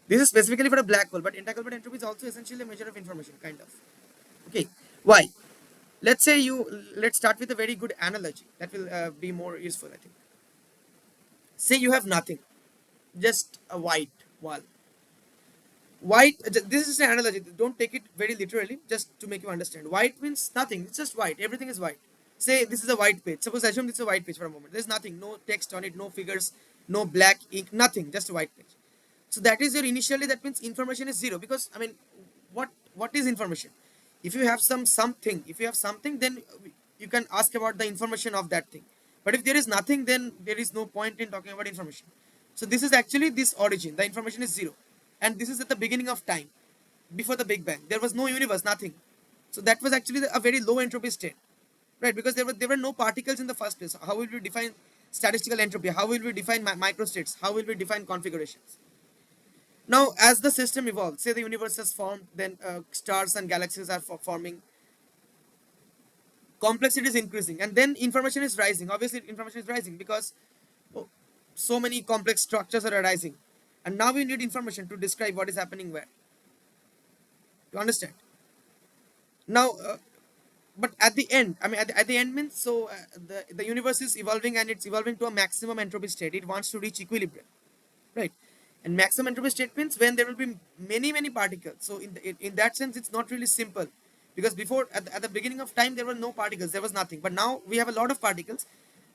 This is specifically for a black hole, but entanglement entropy is also essentially a measure of information, kind of. Okay, why? Let's start with a very good analogy that will be more useful, I think. Say you have nothing, just a white wall. This is an analogy, don't take it very literally, just to make you understand. White means nothing, it's just white, everything is white. Say this is a white page, suppose I assume this is a white page for a moment. There's nothing, no text on it, no figures, no black ink, nothing, just a white page. So that is your initially, that means information is zero, because I mean, what is information? If you have something, if you have something, then you can ask about the information of that thing. But if there is nothing, then there is no point in talking about information. So this is actually this origin, the information is zero, and this is at the beginning of time, before the big bang. There was no universe, nothing. So that was actually a very low entropy state, right? Because there were no particles in the first place. How will we define statistical entropy? How will we define microstates? How will we define configurations? Now, as the system evolves, say the universe has formed, then stars and galaxies are forming, complexity is increasing, and then information is rising. Obviously, information is rising because oh, so many complex structures are arising, and now we need information to describe what is happening where. You understand? Now, but at the end, I mean, at the end means so the universe is evolving and it's evolving to a maximum entropy state. It wants to reach equilibrium, right? And maximum entropy state means when there will be many particles. So in that sense, it's not really simple, because before at the beginning of time there were no particles, there was nothing. But now we have a lot of particles.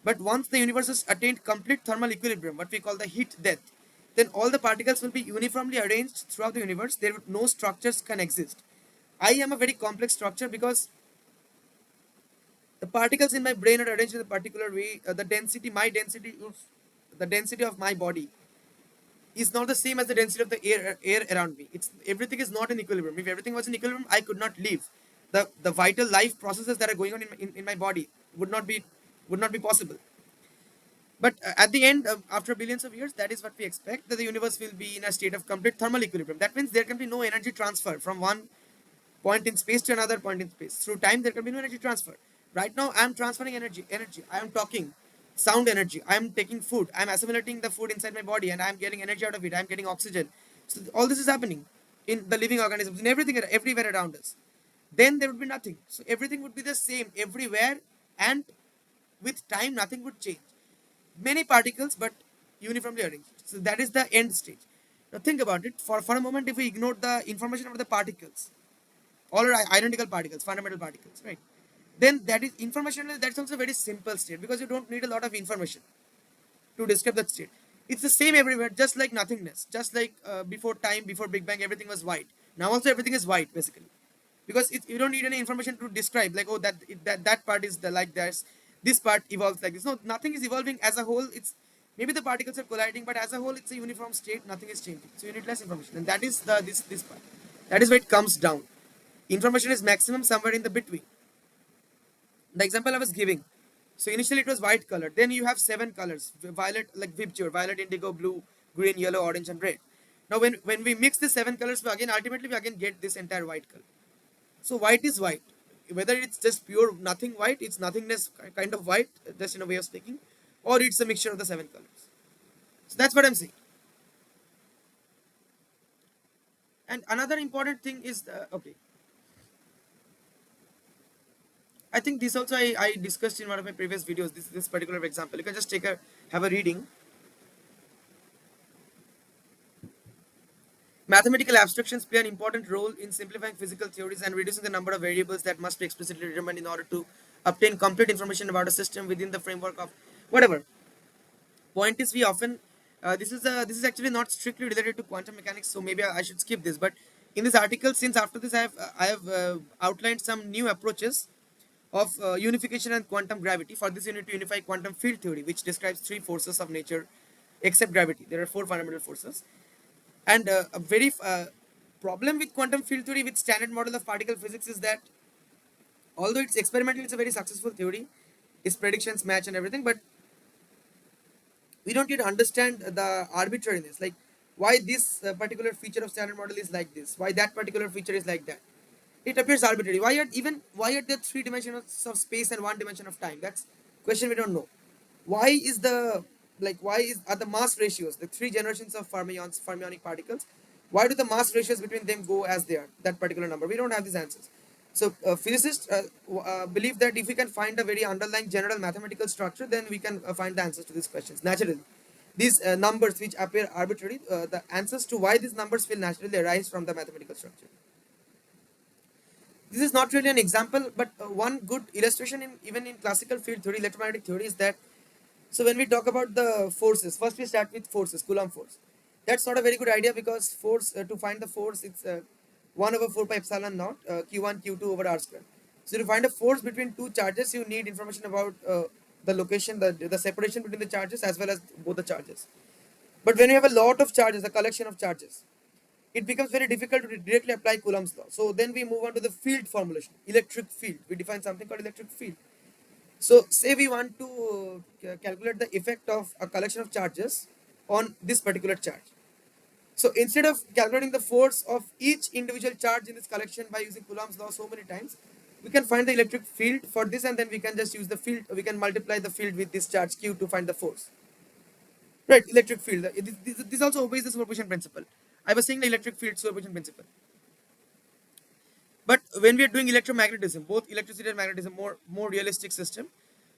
But once the universe has attained complete thermal equilibrium, what we call the heat death, then all the particles will be uniformly arranged throughout the universe. There no structures can exist. I am a very complex structure because the particles in my brain are arranged in a particular way. The density, the density of my body is not the same as the density of the air around me. It's everything is not in equilibrium. If everything was in equilibrium, I could not live. The vital life processes that are going on in my body would not be possible. But at the end, after billions of years, that is what we expect, that the universe will be in a state of complete thermal equilibrium. That means there can be no energy transfer from one point in space to another point in space. Through time, there can be no energy transfer. Right now, I am transferring energy. I am talking, sound energy. I am taking food. I am assimilating the food inside my body, and I am getting energy out of it. I am getting oxygen. So all this is happening in the living organisms, in everything, everywhere around us. Then there would be nothing. So everything would be the same everywhere, and with time, nothing would change. Many particles, but uniformly arranged. So that is the end stage. Now think about it. For a moment, if we ignore the information about the particles, all are identical particles, fundamental particles, right? Then that is information. That's also a very simple state because you don't need a lot of information to describe that state. It's the same everywhere, just like nothingness, just like before time, before Big Bang, everything was white. Now also everything is white basically, because you don't need any information to describe like, oh, that part is the like this part evolves like this. No, nothing is evolving as a whole. It's maybe the particles are colliding, but as a whole, it's a uniform state. Nothing is changing. So you need less information, and that is this part. That is where it comes down. Information is maximum somewhere in the between. The example I was giving. So initially it was white color. Then you have seven colors: violet, like Vibgyor, violet, indigo, blue, green, yellow, orange, and red. Now when we mix the seven colors, we again ultimately we again get this entire white color. So white is white. Whether it's just pure nothing white, it's nothingness kind of white, just in a way of speaking, or it's a mixture of the seven colors. So that's what I'm saying. And another important thing is okay. I think this also I discussed in one of my previous videos. This particular example. You can just have a reading. Mathematical abstractions play an important role in simplifying physical theories and reducing the number of variables that must be explicitly determined in order to obtain complete information about a system within the framework of whatever. Point is, we often this is actually not strictly related to quantum mechanics, so maybe I should skip this. But in this article, since after this I have outlined some new approaches of unification and quantum gravity. For this, you need to unify quantum field theory, which describes three forces of nature except gravity. There are four fundamental forces. And a very problem with quantum field theory with standard model of particle physics is that although it's experimental, it's a very successful theory. Its predictions match and everything, but we don't yet understand the arbitrariness, like why this particular feature of standard model is like this, why that particular feature is like that. It appears arbitrary. Why are there three dimensions of space and one dimension of time? That's question we don't know. Why is the why is are the mass ratios, the three generations of fermionic particles, why do the mass ratios between them go as they are, that particular number? We don't have these answers. So physicists believe that if we can find a very underlying general mathematical structure, then we can find the answers to these questions naturally. These numbers which appear arbitrary, the answers to why these numbers will naturally arise from the mathematical structure. This is not really an example, but one good illustration in even in classical field theory, electromagnetic theory, is that so when we talk about the forces, first we start with forces, Coulomb force. That's not a very good idea because force to find the force, it's 1 over 4 pi epsilon naught q1 q2 over r square. So to find a force between two charges, you need information about the location, the separation between the charges as well as both the charges. But when you have a lot of charges, a collection of charges, it becomes very difficult to directly apply Coulomb's law. So then we move on to the field formulation, electric field. We define something called electric field. So say we want to calculate the effect of a collection of charges on this particular charge. So instead of calculating the force of each individual charge in this collection by using Coulomb's law so many times, we can find the electric field for this, and then we can just use the field. We can multiply the field with this charge Q to find the force. Right, electric field. This also obeys the superposition principle. I was saying the electric field superposition principle. But when we are doing electromagnetism, both electricity and magnetism, more realistic system.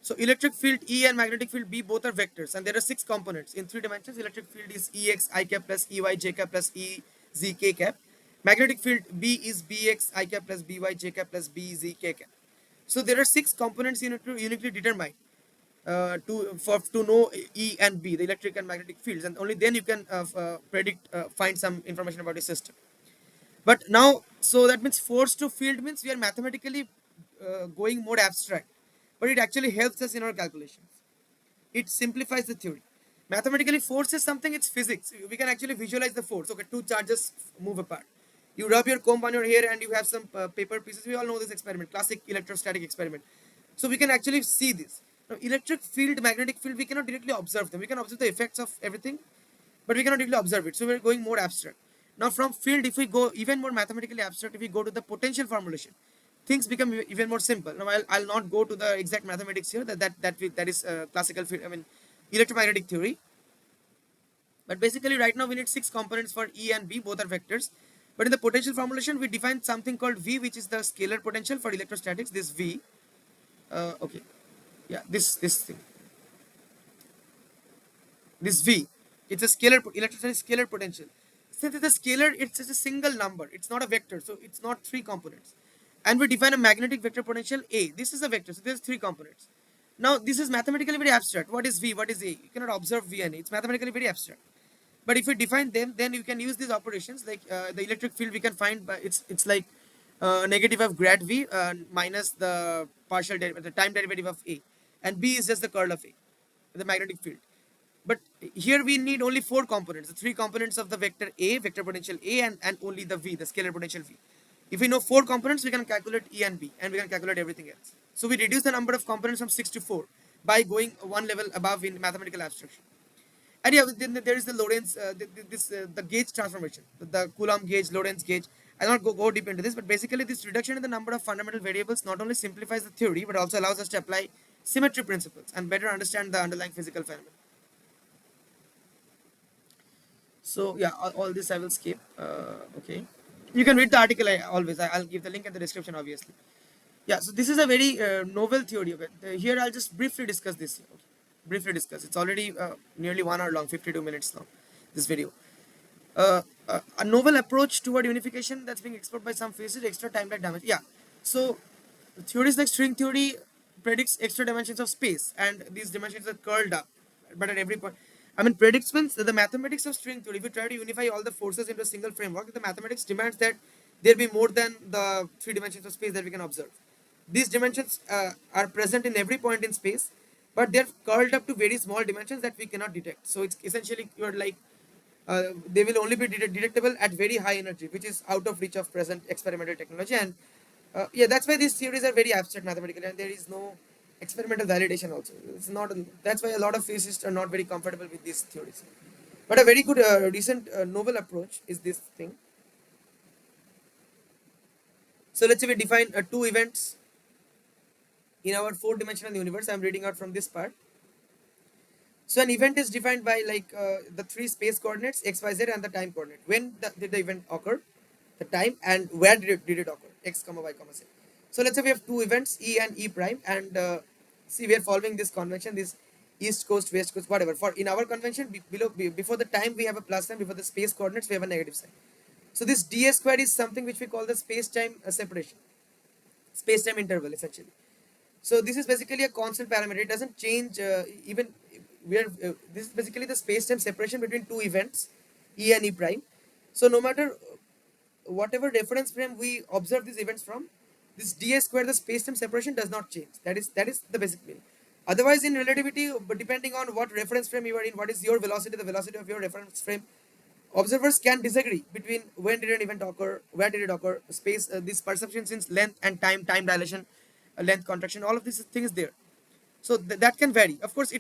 So electric field E and magnetic field B both are vectors, and there are six components in three dimensions. Electric field is Ex I cap plus Ey j cap plus E z k cap. Magnetic field B is Bx I cap plus By j cap plus B z k cap. So there are six components you need to uniquely determine to know E and B, the electric and magnetic fields, and only then you can predict find some information about the system. But now, so that means force to field means we are mathematically going more abstract, but it actually helps us in our calculations. It simplifies the theory. Mathematically, force is something, it's physics. We can actually visualize the force. Okay, two charges move apart. You rub your comb on your hair and you have some paper pieces. We all know this experiment, classic electrostatic experiment. So we can actually see this. Now, electric field, magnetic field, we cannot directly observe them. We can observe the effects of everything, but we cannot really observe it. So we're going more abstract. Now from field, if we go even more mathematically abstract, if we go to the potential formulation, things become even more simple. Now I'll not go to the exact mathematics here. That is classical field. I mean electromagnetic theory. But basically, right now we need six components for E and B. Both are vectors. But in the potential formulation, we define something called V, which is the scalar potential for electrostatics. This V. Okay. Yeah. This thing. This V, it's a scalar electrostatic scalar potential. Since it's a scalar, it's just a single number. It's not a vector, so it's not three components. And we define a magnetic vector potential A. This is a vector, so there's three components. Now this is mathematically very abstract. What is V? What is A? You cannot observe V and A. It's mathematically very abstract. But if we define them, then you can use these operations like the electric field we can find. But it's like negative of grad V minus the the time derivative of A, and B is just the curl of A, the magnetic field. But here we need only four components, the three components of the vector A, vector potential A, and only the V, the scalar potential V. If we know four components, we can calculate E and B, and we can calculate everything else. So we reduce the number of components from 6 to 4 by going one level above in mathematical abstraction. And yeah, then there is the Lorentz, the gauge transformation, the Coulomb gauge, Lorentz gauge. I'll not go deep into this, but basically this reduction in the number of fundamental variables not only simplifies the theory, but also allows us to apply symmetry principles and better understand the underlying physical phenomena. So yeah, all this I will skip. Okay, you can read the article. I'll give the link in the description, obviously. Yeah, so this is a very novel theory. Okay, here I'll just briefly discuss this. Okay. Briefly discuss. It's already nearly 1 hour long, 52 minutes long. This video. A novel approach toward unification that's being explored by some physics, extra time-like dimension. Yeah. So theories like string theory predicts extra dimensions of space, and these dimensions are curled up, but at every point. I mean, predicts means the mathematics of string theory. If you try to unify all the forces into a single framework, the mathematics demands that there be more than the three dimensions of space that we can observe. These dimensions are present in every point in space, but they're curled up to very small dimensions that we cannot detect. So it's essentially you're like they will only be detectable at very high energy, which is out of reach of present experimental technology. And yeah, that's why these theories are very abstract mathematically, and there is no experimental validation also. It's not. That's why a lot of physicists are not very comfortable with these theories. But a very good recent novel approach is this thing. So let's say we define two events in our four-dimensional universe. I'm reading out from this part. So an event is defined by like the three space coordinates x, y, z, and the time coordinate. When did the event occur, the time, and where did it occur, x, comma y, comma z. So let's say we have two events, E and E prime, and see we are following this convention, this east coast, west coast, whatever. For in our convention, before the time we have a plus sign, before the space coordinates we have a negative sign. So this dA squared is something which we call the space-time separation, space-time interval essentially. So this is basically a constant parameter. It doesn't change even we are. This is basically the space-time separation between two events, E and E prime. So no matter whatever reference frame we observe these events from, this dA square, the space-time separation does not change. That is the basic meaning. Otherwise, in relativity, but depending on what reference frame you are in, what is your velocity, the velocity of your reference frame, observers can disagree between when did an event occur, where did it occur, space, this perception since length and time dilation, length contraction, all of these things there. So that can vary. Of course,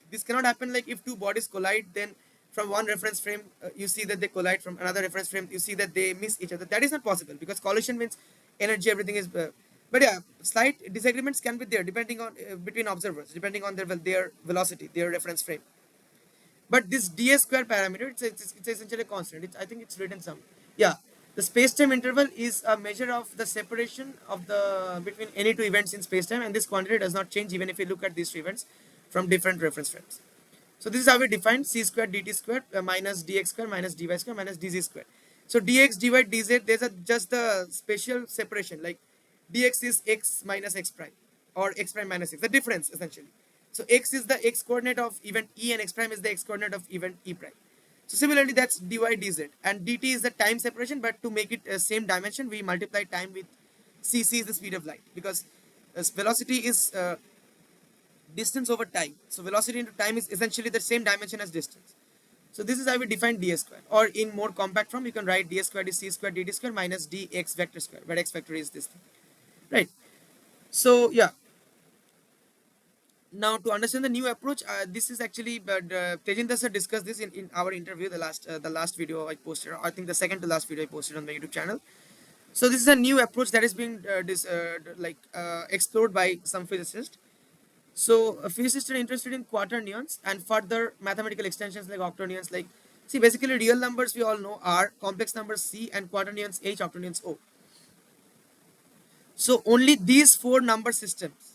this cannot happen like if two bodies collide, then from one reference frame, you see that they collide. From another reference frame, you see that they miss each other. That is not possible because collision means energy, everything is. But yeah, slight disagreements can be there depending on between observers, depending on their velocity, their reference frame. But this ds square parameter, it's essentially a constant. I think it's written some. Yeah, the space-time interval is a measure of the separation of the between any two events in space-time, and this quantity does not change even if you look at these two events from different reference frames. So this is how we define c squared dt squared minus dx squared minus dy squared minus dz squared. So dx, dy, dz, there's a just the spatial separation. Like dx is x minus x prime, or x prime minus x. The difference essentially. So x is the x coordinate of event e, and x prime is the x coordinate of event e prime. So similarly, that's dy dz, and dt is the time separation. But to make it same dimension, we multiply time with c. C is the speed of light, because velocity is distance over time. So velocity into time is essentially the same dimension as distance. So this is how we define ds square. Or in more compact form, you can write ds squared is c squared dt squared minus dx vector square, where x vector is this thing, right? So yeah. Now to understand the new approach, this is actually, but Tejinder sir discussed this in our interview, the last video I posted. I think the second to last video I posted on my YouTube channel. So this is a new approach that is being explored by some physicists. So physicists are interested in quaternions and further mathematical extensions like octonions. Like, see, basically real numbers we all know are complex numbers C and quaternions H, octonions O. So only these four number systems,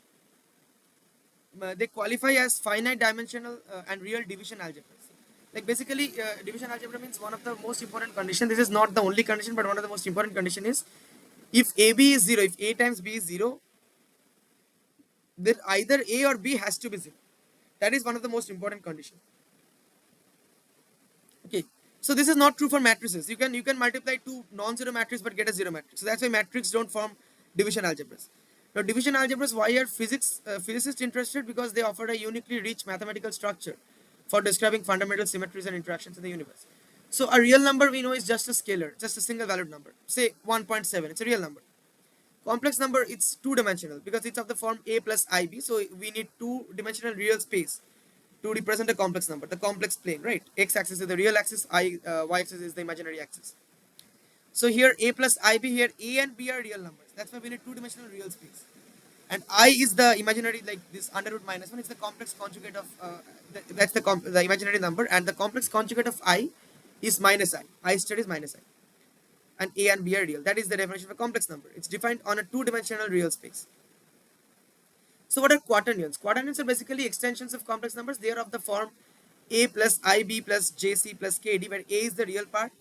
they qualify as finite dimensional and real division algebras. Like basically, division algebra means one of the most important condition. This is not the only condition, but one of the most important condition is if AB is zero, if A times B is zero, then either A or B has to be zero. That is one of the most important conditions. Okay. So this is not true for matrices. You can multiply two non-zero matrices but get a zero matrix. So that's why matrices don't form division algebras. Now division algebras, why are physicists interested? Because they offer a uniquely rich mathematical structure for describing fundamental symmetries and interactions in the universe. So a real number we know is just a scalar, just a single valued number. Say 1.7, it's a real number. Complex number, it's two dimensional because it's of the form a plus ib. So we need two dimensional real space to represent a complex number, the complex plane, right? X axis is the real axis, y axis is the imaginary axis. So here a plus ib, here a and b are real numbers. That's why we need two dimensional real space. And I is the imaginary, like this under root minus 1. It's the complex conjugate of that's the imaginary number, and the complex conjugate of I is minus I. I star is minus I, and a and b are real. That is the definition of a complex number. It's defined on a two-dimensional real space. So what are quaternions? Quaternions are basically extensions of complex numbers. They are of the form a plus ib plus jc plus kd, where a is the real part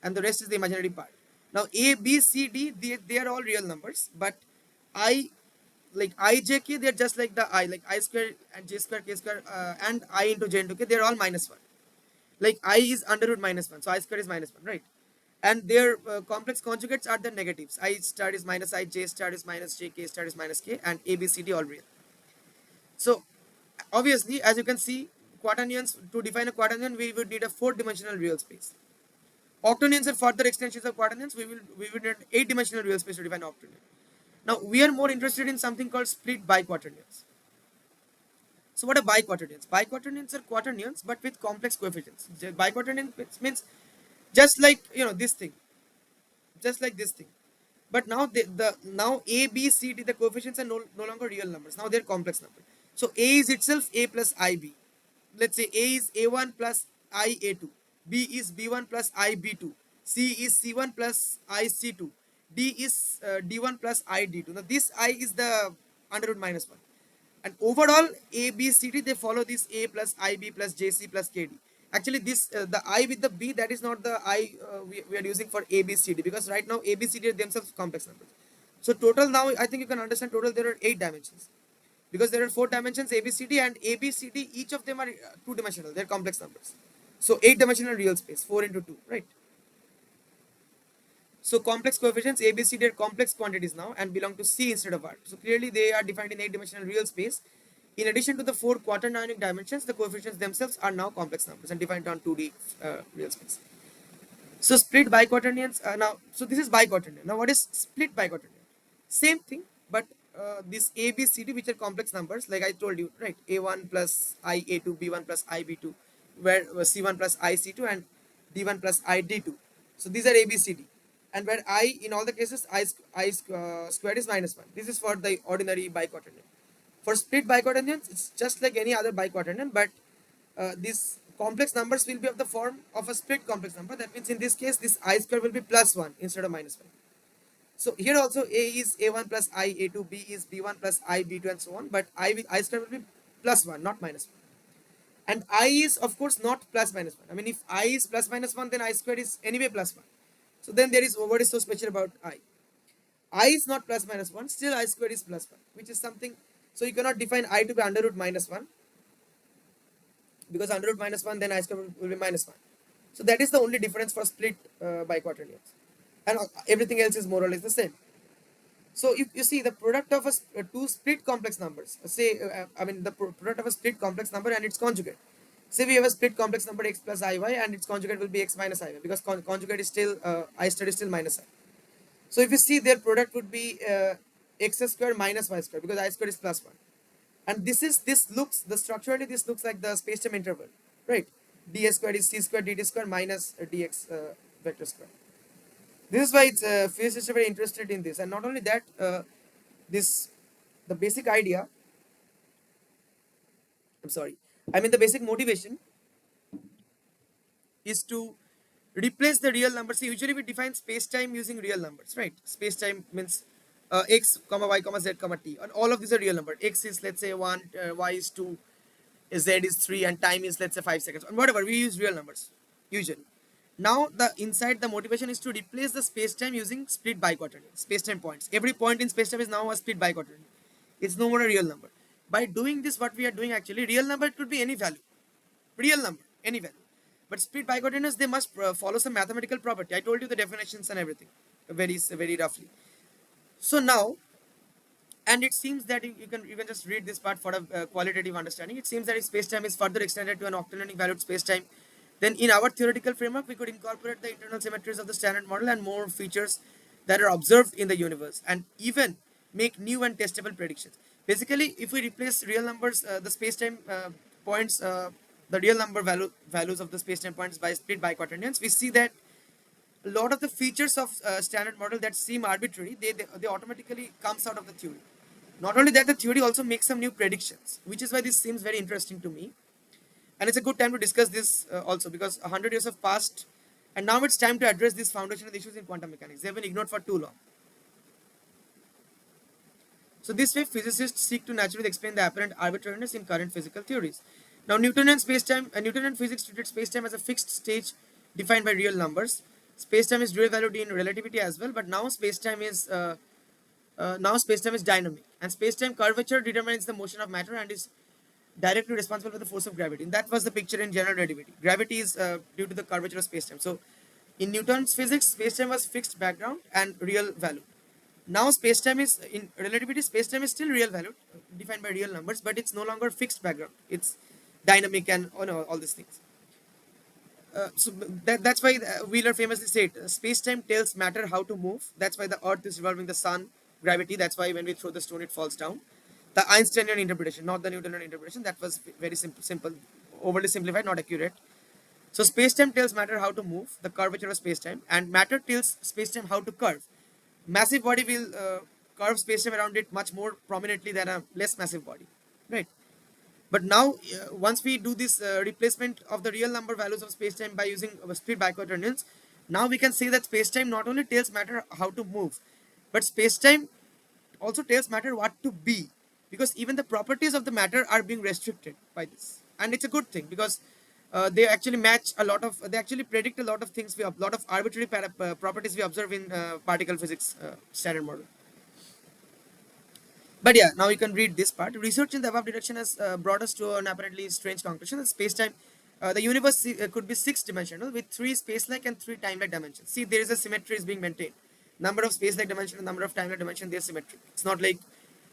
and the rest is the imaginary part. Now a, b, c, d, they are all real numbers, but I, like I, j, k, they're just like the I, like I square and j square, k square, and I into j into k, they're all minus 1. Like I is under root minus 1, so I square is minus 1, right? And their complex conjugates are the negatives. I star is minus I, j star is minus j, k star is minus k, and a, b, c, d all real. So obviously, as you can see, quaternions, to define a quaternion, we would need a four-dimensional real space. Octonions are further extensions of quaternions. We will need eight-dimensional real space to define octonion. Now we are more interested in something called split biquaternions. So what are biquaternions? Biquaternions are quaternions but with complex coefficients. Biquaternion means just like this thing, just like this thing. But now the now a, b, c, d, the coefficients are no longer real numbers. Now they're complex numbers. So a is itself a plus ib. Let's say a is a1 plus I a2, b is b1 plus I b2, c is c1 plus I c2, d is d1 plus I d2. Now this I is the under root minus 1. And overall a, b, c, d, they follow this a plus ib plus jc plus kd. Actually this the I with the b, that is not the I we are using for a, b, c, d, because right now a, b, c, d are themselves complex numbers. So total, now I think you can understand, total there are 8 dimensions, because there are 4 dimensions a, b, c, d, and a, b, c, d, each of them are 2 dimensional. They're complex numbers. So 8 dimensional real space, 4 into 2, right? So complex coefficients a, b, c, d are complex quantities now and belong to C instead of R. So clearly they are defined in 8-dimensional real space. In addition to the 4 quaternionic dimensions, the coefficients themselves are now complex numbers and defined on 2D real space. So split biquaternions, now, so this is biquaternion. Now what is split biquaternion? Same thing, but this A, B, C, D, which are complex numbers, like I told you, right? A1 plus I, A2, B1 plus I, B2, where C1 plus I C2 and D1 plus I D2. So these are A B C D, and where I in all the cases squared is minus 1. This is for the ordinary biquaternion. For split biquaternions, it's just like any other biquaternion, but these complex numbers will be of the form of a split complex number. That means in this case, this I square will be plus 1 instead of minus 1. So here also A is A1 plus I A2, B is B1 plus I B2, and so on. But I square will be plus 1, not minus 1. And I is of course not plus minus 1. I mean, if I is plus minus 1, then I square is anyway plus 1. So then there is, what is so special about I? I is not plus minus 1, still I square is plus 1, which is something. So you cannot define I to be under root minus 1, because under root minus 1, then I square will be minus 1. So that is the only difference for split biquaternions. And everything else is more or less the same. So if you see the product of two split complex numbers, I mean the product of a split complex number and its conjugate. Say we have a split complex number x plus iy and its conjugate will be x minus iy, because conjugate is still I star is still minus I. So if you see, their product would be x square minus y square, because I square is plus 1. And structurally this looks like the spacetime interval, right? ds square is c square dt square minus dx vector square. This is why physicists are very interested in this, and not only that, this the basic idea. I'm sorry. I mean, the basic motivation is to replace the real numbers. See, usually we define space-time using real numbers, right? Space-time means x, comma y, comma z, comma t, and all of these are real numbers. X is, let's say, 1, y is 2, z is 3, and time is, let's say, 5 seconds, and whatever. We use real numbers usually. Now the motivation is to replace the space-time using split biquaternion, space-time points. Every point in space-time is now a split biquaternion. It's no more a real number. By doing this, what we are doing actually, real number could be any value, real number, any value. But split biquaternions, they must follow some mathematical property. I told you the definitions and everything, very roughly. So now, and it seems that you can just read this part for a qualitative understanding. It seems that if space-time is further extended to an octonionic valued space-time, then in our theoretical framework, we could incorporate the internal symmetries of the standard model and more features that are observed in the universe, and even make new and testable predictions. Basically, if we replace real numbers, the space-time points, the real number values of the space-time points by split biquaternions, we see that a lot of the features of standard model that seem arbitrary, they automatically comes out of the theory. Not only that, the theory also makes some new predictions, which is why this seems very interesting to me. And it's a good time to discuss this also, because 100 years have passed, and now it's time to address these foundational issues in quantum mechanics. They have been ignored for too long. So this way, physicists seek to naturally explain the apparent arbitrariness in current physical theories. Now, Newtonian physics treated spacetime as a fixed stage defined by real numbers. Spacetime is dual valued in relativity as well, but now spacetime is dynamic, and spacetime curvature determines the motion of matter and is directly responsible for the force of gravity. And that was the picture in general relativity. Gravity is due to the curvature of spacetime. So, in Newton's physics, spacetime was fixed background and real value. Now, spacetime is in relativity. Spacetime is still real value, defined by real numbers, but it's no longer fixed background. It's dynamic and all these things. That's why Wheeler famously said, space-time tells matter how to move. That's why the Earth is revolving the Sun, gravity. That's why when we throw the stone, it falls down. The Einsteinian interpretation, not the Newtonian interpretation. That was very simple, overly simplified, not accurate. So space-time tells matter how to move, the curvature of space-time, and matter tells space-time how to curve. Massive body will curve space-time around it much more prominently than a less massive body, right? But now, once we do this replacement of the real number values of spacetime by using split biquaternions, now we can say that spacetime not only tells matter how to move, but spacetime also tells matter what to be, because even the properties of the matter are being restricted by this, and it's a good thing, because they actually they actually predict a lot of things, a lot of arbitrary properties we observe in particle physics standard model. But yeah, now you can read this part. Research in the above direction has brought us to an apparently strange conclusion that space-time, the universe could be six-dimensional with three space-like and three time-like dimensions. See, there is a symmetry is being maintained. Number of space-like dimension and number of time-like dimension, they're symmetric. It's not like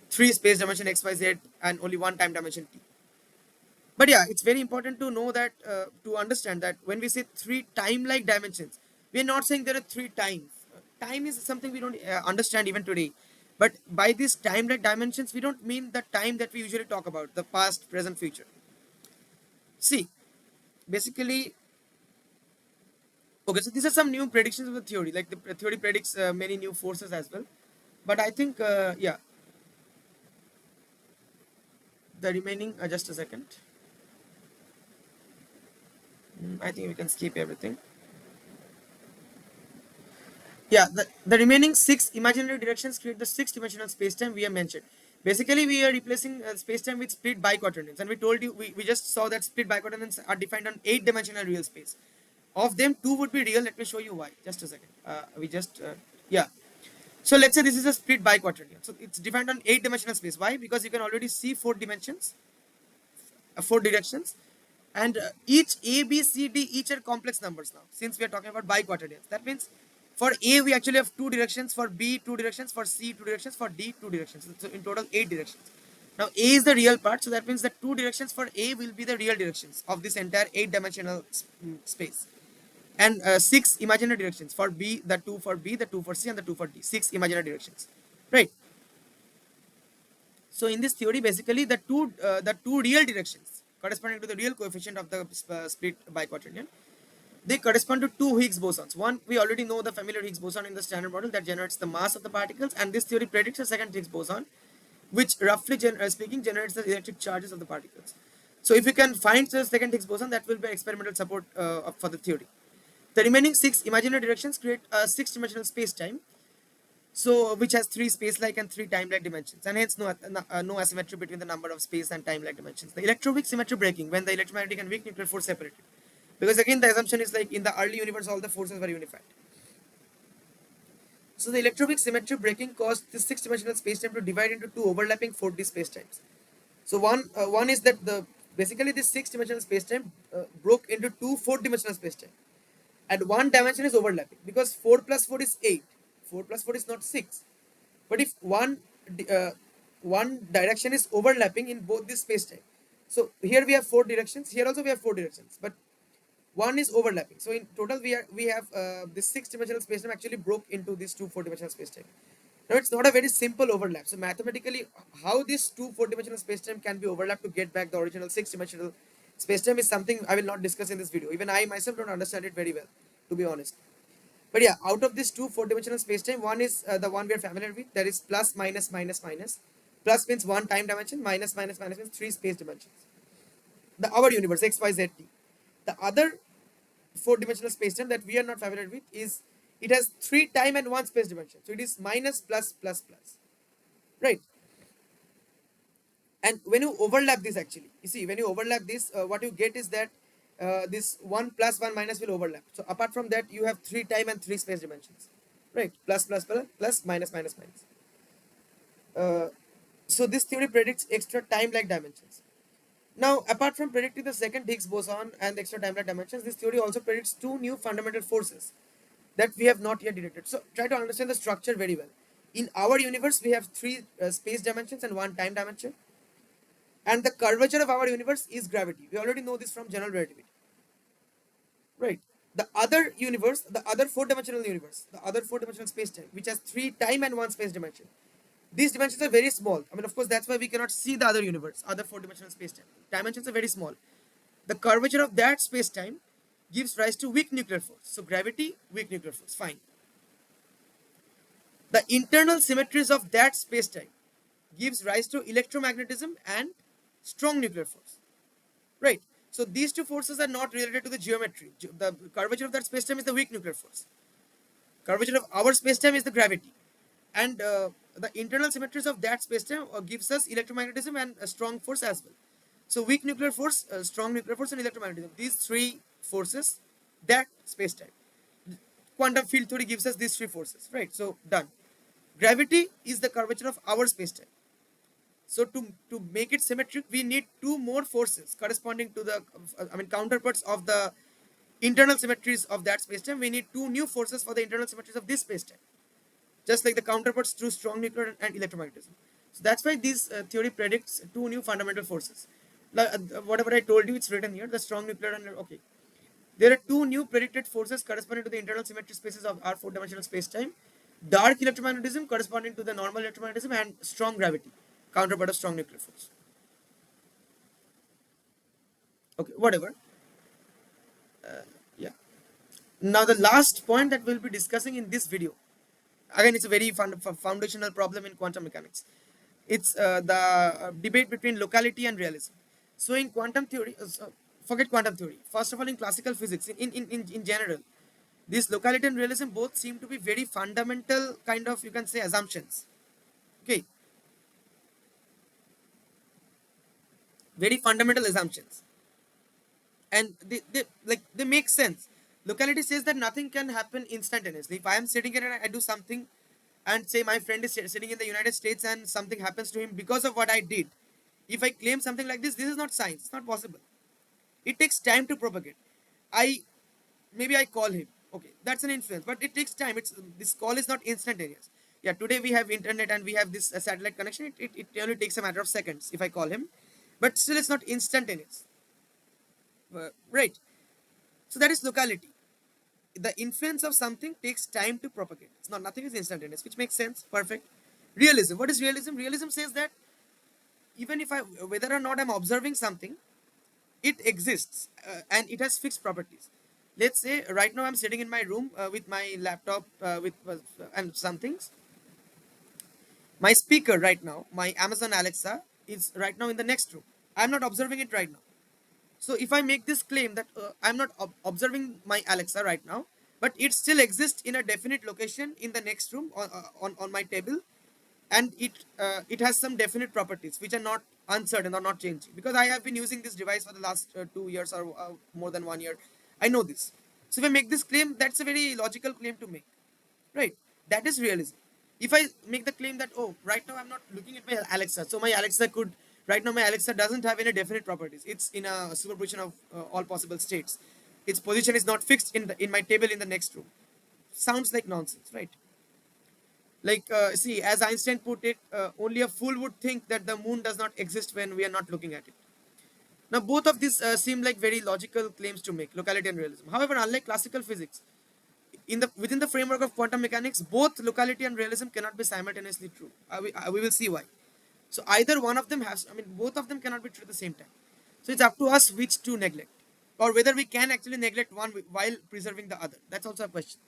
three space dimension x, y, z and only one time dimension t. But yeah, it's very important to know that, to understand that when we say three time-like dimensions, we are not saying there are three times. Time is something we don't understand even today. But by these time-like dimensions, we don't mean the time that we usually talk about, the past, present, future. See, basically, okay, so these are some new predictions of the theory. Like the theory predicts many new forces as well. But I think, yeah, the remaining, just a second. I think we can skip everything. Yeah, the remaining six imaginary directions create the six-dimensional space-time we have mentioned. Basically, we are replacing space-time with split biquaternions, and we told you we just saw that split biquaternions are defined on eight-dimensional real space. Of them, two would be real. Let me show you why. Just a second. Yeah. So let's say this is a split biquaternion. So it's defined on eight-dimensional space. Why? Because you can already see four dimensions, four directions, and each A, B, C, D, each are complex numbers now. Since we are talking about biquaternions, that means for A we actually have two directions, for B two directions, for C two directions, for D two directions. So in total eight directions. Now A is the real part, so that means the two directions for A will be the real directions of this entire eight-dimensional space. And six imaginary directions for B, the two for B, the two for C, and the two for D. Six imaginary directions, right? So in this theory, basically the two real directions corresponding to the real coefficient of the split biquaternion, they correspond to two Higgs bosons. One, we already know the familiar Higgs boson in the Standard Model that generates the mass of the particles, and this theory predicts a second Higgs boson, which roughly speaking generates the electric charges of the particles. So if you can find the second Higgs boson, that will be experimental support for the theory. The remaining six imaginary directions create a six-dimensional space-time, so which has three space-like and three time-like dimensions, and hence no asymmetry between the number of space and time-like dimensions. The electroweak symmetry breaking when the electromagnetic and weak nuclear force separated, because again the assumption is like in the early universe all the forces were unified. So the electroweak symmetry breaking caused this six-dimensional space-time to divide into two overlapping 4D space-times. So one is that the basically this six-dimensional space-time broke into two four-dimensional space-time, and one dimension is overlapping because 4 plus 4 is 8. 4 plus 4 is not 6. But if uh, one direction is overlapping in both this space-time, so here we have four directions, here also we have four directions, but one is overlapping. So in total we have this six-dimensional space-time actually broke into these two four-dimensional space-time. Now it's not a very simple overlap. So mathematically, how this two four-dimensional space-time can be overlapped to get back the original six-dimensional space-time is something I will not discuss in this video. Even I myself don't understand it very well, to be honest. But yeah, out of these two four-dimensional space-time, one is the one we are familiar with. That is plus minus minus minus. Plus means one time dimension. Minus minus minus means three space dimensions. The our universe x y z t. The other four-dimensional space-time that we are not familiar with is it has three time and one space dimension. So it is minus plus plus plus, right? And when you overlap this, actually, you see when you overlap this, what you get is that this one plus one minus will overlap. So apart from that, you have three time and three space dimensions, right? Plus plus plus plus minus minus minus. Uh, so this theory predicts extra time-like dimensions. Now, apart from predicting the second Higgs boson and the extra time-like dimensions, this theory also predicts two new fundamental forces that we have not yet detected. So try to understand the structure very well. In our universe, we have three space dimensions and one time dimension. And the curvature of our universe is gravity. We already know this from general relativity, right? The other universe, the other four-dimensional universe, the other four-dimensional space-time, which has three time and one space dimension. These dimensions are very small. I mean, of course, that's why we cannot see the other universe, other four-dimensional space-time. Dimensions are very small. The curvature of that space-time gives rise to weak nuclear force. So gravity, weak nuclear force. Fine. The internal symmetries of that space-time gives rise to electromagnetism and strong nuclear force. Right. So these two forces are not related to the geometry. The curvature of that spacetime is the weak nuclear force. Curvature of our spacetime is the gravity, and the internal symmetries of that spacetime gives us electromagnetism and a strong force as well. So weak nuclear force, strong nuclear force, and electromagnetism. These three forces, that spacetime. Quantum field theory gives us these three forces. Right. So done. Gravity is the curvature of our spacetime. So to make it symmetric, we need two more forces corresponding to the, counterparts of the internal symmetries of that spacetime. We need two new forces for the internal symmetries of this spacetime, just like the counterparts through strong nuclear and electromagnetism. So that's why this theory predicts two new fundamental forces. Whatever I told you, it's written here. The strong nuclear and okay. There are two new predicted forces corresponding to the internal symmetry spaces of our four-dimensional spacetime. Dark electromagnetism corresponding to the normal electromagnetism, and strong gravity, counterpart of strong nuclear force. Okay, whatever. Yeah. Now the last point that we'll be discussing in this video, again, it's a very foundational problem in quantum mechanics. It's the debate between locality and realism. So in quantum theory, forget quantum theory. First of all, in classical physics, in general, this locality and realism both seem to be very fundamental kind of, you can say, assumptions. Okay, very fundamental assumptions, and they make sense. Locality says that nothing can happen instantaneously. If I am sitting here and I do something, and say my friend is sitting in the United States and something happens to him because of what I did, if I claim something like this is not science. It's not possible. It takes time to propagate. I Maybe I call him. Okay, that's an influence, but it takes time. It's This call is not instantaneous. Yeah, today we have internet and we have this satellite connection. It only takes a matter of seconds if I call him, but still it's not instantaneous. Right. So that is locality. The influence of something takes time to propagate. It's not Nothing is instantaneous, which makes sense. Perfect. Realism. What is realism? Realism says that even if I whether or not I'm observing something, it exists, and it has fixed properties. Let's say right now I'm sitting in my room with my laptop with and some things. My speaker right now, my Amazon Alexa, is right now in the next room. I'm not observing it right now. So if I make this claim that I'm not observing my Alexa right now, but it still exists in a definite location in the next room on my table, and it has some definite properties which are not uncertain or not changing, because I have been using this device for the last 2 years or more than 1 year. I know this. So if I make this claim, that's a very logical claim to make, right? That is realism. If I make the claim that, oh, right now I'm not looking at my Alexa, so my Alexa could right now my Alexa doesn't have any definite properties. It's in a superposition of all possible states. Its position is not fixed in my table in the next room. Sounds like nonsense, right? Like, see, as Einstein put it, only a fool would think that the moon does not exist when we are not looking at it. Now, both of these seem like very logical claims to make, locality and realism. However, unlike classical physics, within the framework of quantum mechanics, both locality and realism cannot be simultaneously true. We will see why. So either one of them has, I mean, both of them cannot be true at the same time. So it's up to us which to neglect, or whether we can actually neglect one while preserving the other. That's also a question.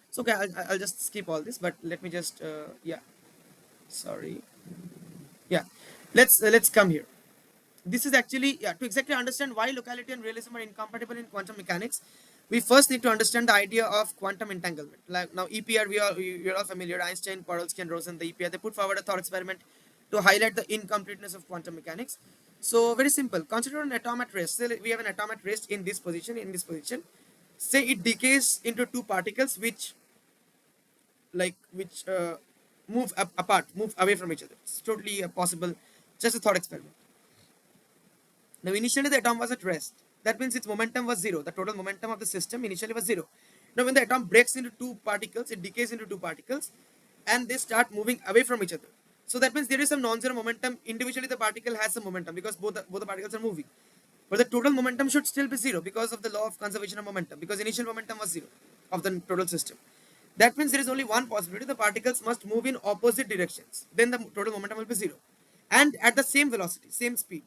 So okay, I'll just skip all this, but let me just yeah, sorry, yeah, let's come here. This is actually, yeah, to exactly understand why locality and realism are incompatible in quantum mechanics, we first need to understand the idea of quantum entanglement. Like now, EPR, we are all familiar. Einstein, Podolsky, and Rosen, the EPR, they put forward a thought experiment to highlight the incompleteness of quantum mechanics. So very simple. Consider an atom at rest. Say we have an atom at rest in this position. In this position, say it decays into two particles which move apart, move away from each other. It's totally possible. Just a thought experiment. Now, initially the atom was at rest. That means its momentum was zero. The total momentum of the system initially was zero. Now, when the atom breaks into two particles, it decays into two particles, and they start moving away from each other. So that means there is some non-zero momentum. Individually, the particle has some momentum because both the particles are moving. But the total momentum should still be zero because of the law of conservation of momentum. Because initial momentum was zero of the total system. That means there is only one possibility: the particles must move in opposite directions. Then the total momentum will be zero, and at the same velocity, same speed.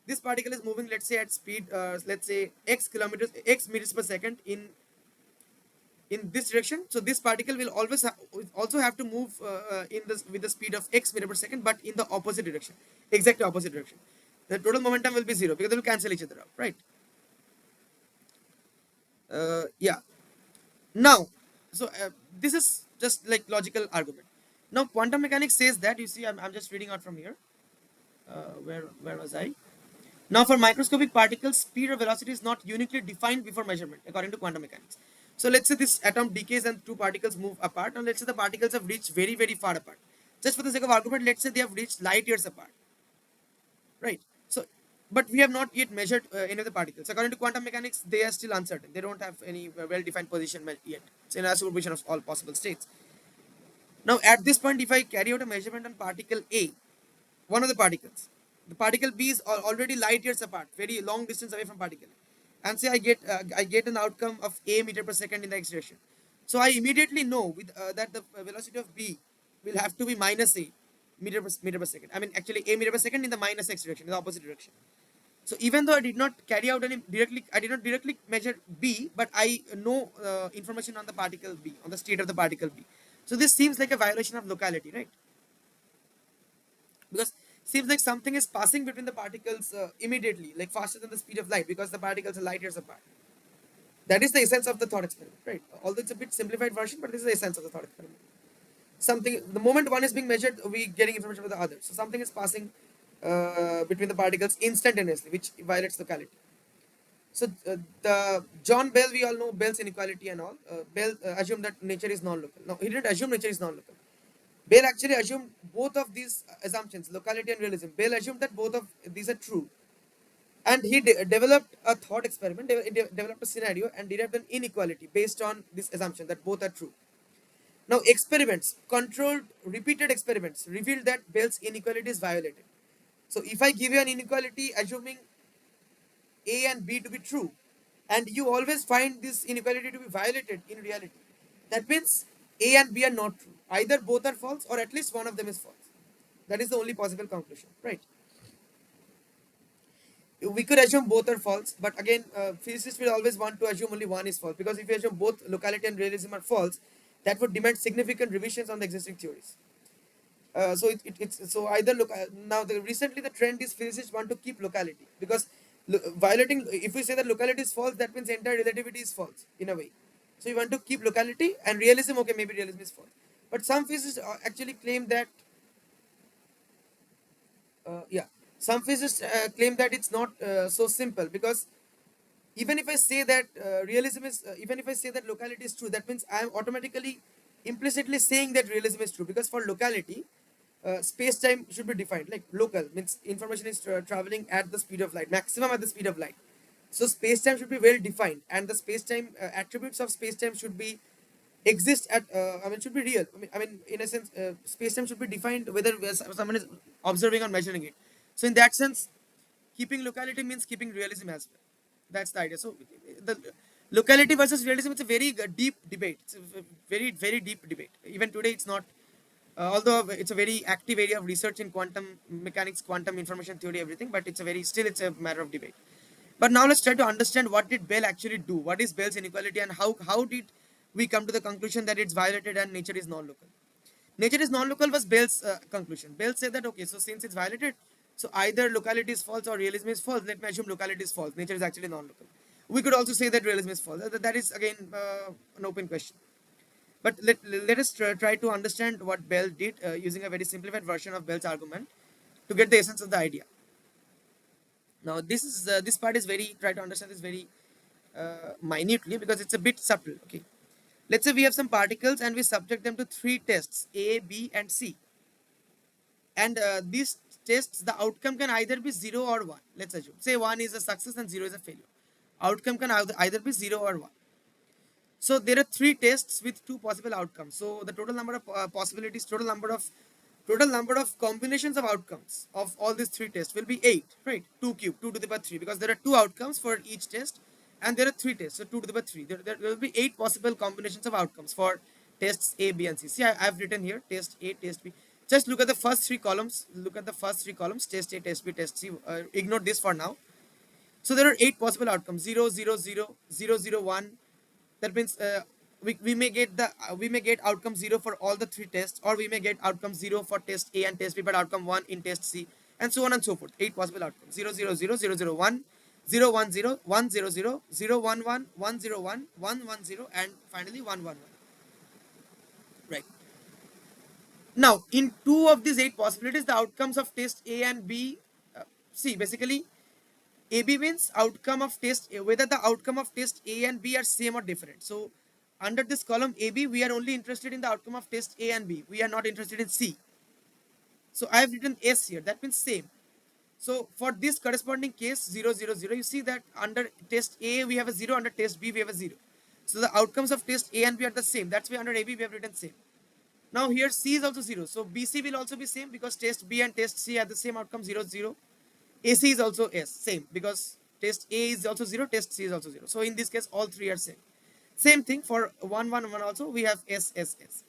This particle is moving, let's say, at speed, let's say x meters per second in this direction. So this particle will always also have to move in this with the speed of x meter per second, but in the opposite direction, exactly opposite direction. The total momentum will be zero because they will cancel each other out, right? Yeah. Now, so this is just like logical argument. Now, quantum mechanics says that, you see, I'm just reading out from here. Where was I? Now, for microscopic particles, speed or velocity is not uniquely defined before measurement, according to quantum mechanics. So, let's say this atom decays and two particles move apart, and let's say the particles have reached very, very far apart. Just for the sake of argument, let's say they have reached light years apart, right? So, but we have not yet measured any of the particles. According to quantum mechanics, they are still uncertain. They don't have any well-defined position yet. It's in a superposition of all possible states. Now, at this point, if I carry out a measurement on particle A, one of the particles, the particle B is already light years apart, very long distance away from particle, and say I get an outcome of a meter per second in the x direction. So I immediately know that the velocity of B will have to be minus a meter per second. I mean, actually, a meter per second in the minus x direction, in the opposite direction. So even though I did not carry out any directly, I did not directly measure B, but I know information on the particle B, on the state of the particle B. So this seems like a violation of locality, right? Because seems like something is passing between the particles immediately, like faster than the speed of light, because the particles are light years apart. That is the essence of the thought experiment, right? Although it's a bit simplified version, but this is the essence of the thought experiment. Something, the moment one is being measured, we getting information about the other. So something is passing between the particles instantaneously, which violates locality. So the John Bell, we all know Bell's inequality and all. Bell assumed that nature is non-local. No, he didn't assume nature is non-local. Bell actually assumed both of these assumptions, locality and realism. Bell assumed that both of these are true, and he developed a thought experiment. Developed a scenario and derived an inequality based on this assumption that both are true. Now, experiments, controlled, repeated experiments, revealed that Bell's inequality is violated. So, if I give you an inequality assuming A and B to be true, and you always find this inequality to be violated in reality, that means A and B are not true. Either both are false, or at least one of them is false. That is the only possible conclusion, right? We could assume both are false, but again, physicists will always want to assume only one is false, because if you assume both locality and realism are false, that would demand significant revisions on the existing theories. It's so either look now recently the trend is physicists want to keep locality, because violating, if we say that locality is false, that means entire relativity is false in a way. So you want to keep locality and realism. Okay, maybe realism is false, but some physicists actually claim that yeah, some physicists claim that it's not so simple, because even if I say that realism is even if I say that locality is true, that means I am automatically implicitly saying that realism is true, because for locality space time should be defined. Like local means information is traveling at the speed of light, maximum at the speed of light. So space time should be well defined, and the space time attributes of space time should be exist at I mean should be real. I mean in a sense space time should be defined whether someone is observing or measuring it. So in that sense, keeping locality means keeping realism as well. That's the idea. So the locality versus realism, it's a very deep debate. It's a very very deep debate. Even today, it's not. Although it's a very active area of research in quantum mechanics, quantum information theory, everything, but it's a very still it's a matter of debate. But now let's try to understand what did Bell actually do. What is Bell's inequality, and how did we come to the conclusion that it's violated and nature is non-local? Nature is non-local was Bell's conclusion. Bell said that okay, so since it's violated, so either locality is false or realism is false. Let me assume locality is false. Nature is actually non-local. We could also say that realism is false. That is again an open question. But let us try to understand what Bell did using a very simplified version of Bell's argument to get the essence of the idea. Now this part is very, try to understand this very minutely, because it's a bit subtle. Okay, let's say we have some particles and we subject them to three tests, A, B, and C. And these tests, the outcome can either be 0 or 1. Let's assume, say 1 is a success and 0 is a failure. Outcome can either be 0 or 1. So there are three tests with two possible outcomes. So the total number of possibilities, total number of combinations of outcomes of all these three tests will be 8, right? 2 cube, 2 to the power 3, because there are two outcomes for each test, and there are three tests, so 2 to the power 3. There will be 8 possible combinations of outcomes for tests A, B, and C. See, I've written here test A, test B. Just look at the first three columns. Look at the first three columns: test A, test B, test C. Ignore this for now. So there are 8 possible outcomes: 0, 0, 0, 0, 0, 1. That means we may get the we may get outcome 0 for all the three tests, or we may get outcome 0 for test A and test B, but outcome 1 in test C, and so on and so forth. 8 possible outcomes: 0, 0, 0, 0, 0, 1, 0, 1, 0, 1, 0, 0, 0, 1, 1, 1, 0, 1, 1, 1, 0, and finally 1, 1, 1. Right. Now, in two of these 8 possibilities, the outcomes of test A and B, see, basically, AB means outcome of test A, whether the outcome of test A and B are same or different. So, under this column AB, we are only interested in the outcome of test A and B. We are not interested in C. So, I have written S here. That means same. So, for this corresponding case 0, 0, 0, you see that under test A we have a 0, under test B we have a 0. So, the outcomes of test A and B are the same. That's why under AB we have written same. Now here C is also 0. So BC will also be same, because test B and test C have the same outcome, 0, 0. AC is also S, same, because test A is also 0, test C is also 0. So in this case, all three are same. Same thing for 1, 1, 1 also, we have S, S, S.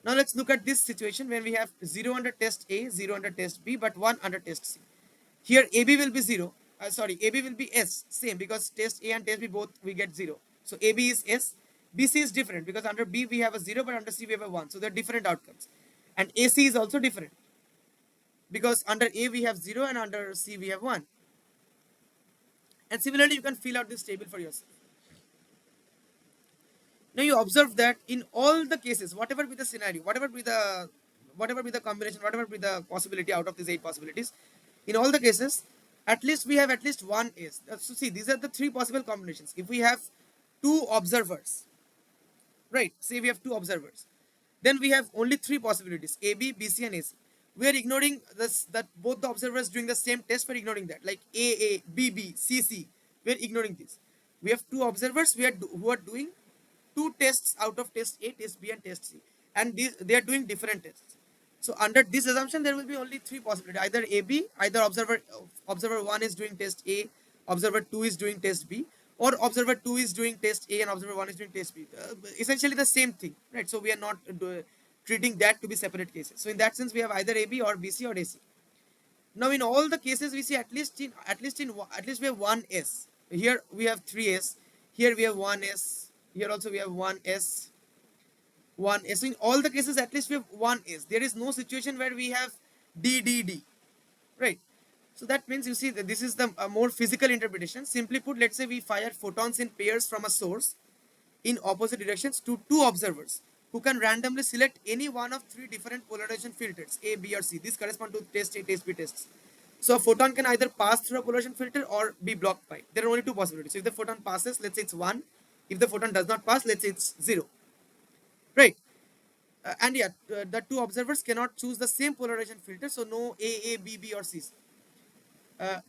Now let's look at this situation when we have 0 under test A, 0 under test B, but 1 under test C. Here AB will be 0, sorry, AB will be S, same, because test A and test B both we get 0. So AB is S. BC is different because under B we have a 0, but under C we have a 1. So they're different outcomes. And AC is also different because under A we have 0 and under C we have 1. And similarly, you can fill out this table for yourself. Now you observe that in all the cases, whatever be the scenario, whatever be the combination, whatever be the possibility out of these 8 possibilities, in all the cases, at least we have at least one is. So see, these are the 3 possible combinations. If we have 2 observers, right? Say we have 2 observers, then we have only 3 possibilities: A, B, B, C, and AC. We are ignoring this, that both the observers doing the same test. We're ignoring that, like A, B, B, C, C. We're ignoring this. We have 2 observers. Who are doing 2 tests out of test A, test B, and test C, and they are doing different tests. So under this assumption, there will be only 3 possibilities: either A, B, either observer one is doing test A, observer two is doing test B, or observer two is doing test A and observer one is doing test B. Essentially the same thing, right? So we are not treating that to be separate cases. So in that sense, we have either AB or BC or AC. Now in all the cases, we see at least we have one S. Here we have 3S. Here we have one S. Here also we have one S. One S. So in all the cases, at least we have one S. There is no situation where we have D, D, D, right? So that means, you see, that this is the more physical interpretation. Simply put, let's say we fire photons in pairs from a source in opposite directions to 2 observers who can randomly select any one of 3 different polarization filters, A, B, or C. These correspond to test A, test B tests. So a photon can either pass through a polarization filter or be blocked by it. There are only 2 possibilities. So if the photon passes, let's say it's 1. If the photon does not pass, let's say it's 0. Right? And yeah, the 2 observers cannot choose the same polarization filter. So no A, B, B, or C. Uh,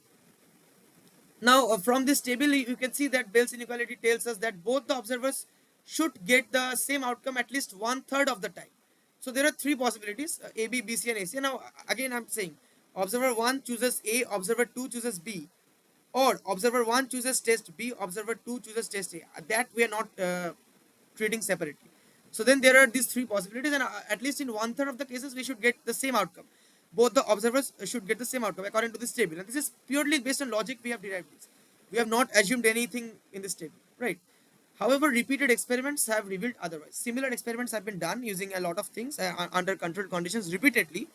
Now, from this table, you can see that Bell's inequality tells us that both the observers should get the same outcome at least 1/3 of the time. So there are 3 possibilities: A, B, B, C, and AC. Now, again, I'm saying observer 1 chooses A, observer 2 chooses B, or observer 1 chooses test B, observer 2 chooses test A. That we are not treating separately. So then there are these 3 possibilities, and at least in 1/3 of the cases, we should get the same outcome. Both the observers should get the same outcome according to this table. And this is purely based on logic. We have derived this. We have not assumed anything in this table, right? However, repeated experiments have revealed otherwise. Similar experiments have been done using a lot of things under controlled conditions repeatedly,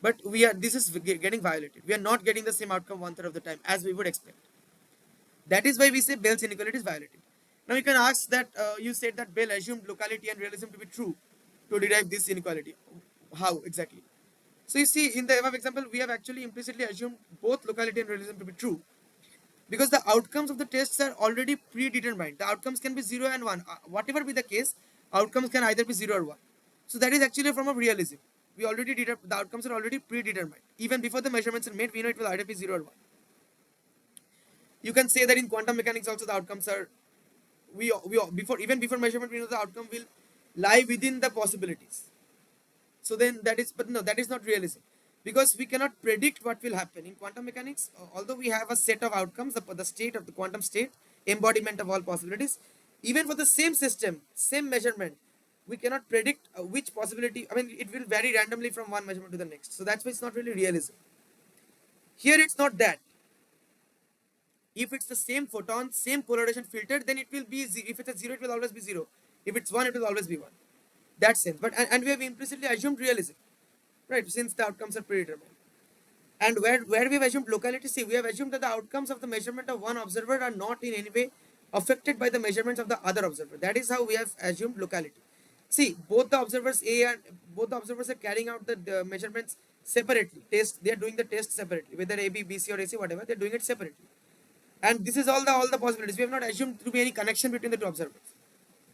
but this is getting violated. We are not getting the same outcome 1/3 of the time as we would expect. That is why we say Bell's inequality is violated. Now you can ask that you said that Bell assumed locality and realism to be true to derive this inequality. How exactly? So you see, in the above example, we have actually implicitly assumed both locality and realism to be true because the outcomes of the tests are already predetermined. The outcomes can be 0 and 1. Whatever be the case, outcomes can either be 0 or 1. So that is actually a form of realism. We already the outcomes are already predetermined. Even before the measurements are made, we know it will either be 0 or 1. You can say that in quantum mechanics also the outcomes are before measurement we know the outcome will lie within the possibilities. So then but no, that is not realism because we cannot predict what will happen in quantum mechanics. Although we have a set of outcomes, the state of the quantum state, embodiment of all possibilities, even for the same system, same measurement, we cannot predict which possibility. I mean, it will vary randomly from one measurement to the next. So that's why it's not really realism. Here it's not that. If it's the same photon, same polarization filter, then it will be if it's a 0, it will always be 0. If it's 1, it will always be 1. That sense. But and we have implicitly assumed realism, right? Since the outcomes are predetermined. And where we have assumed locality, see, we have assumed that the outcomes of the measurement of one observer are not in any way affected by the measurements of the other observer. That is how we have assumed locality. See, both the observers are carrying out the measurements separately. They are doing the test separately, whether A, B, B, C, or AC, whatever, they're doing it separately. And this is all the possibilities. We have not assumed to be any connection between the 2 observers.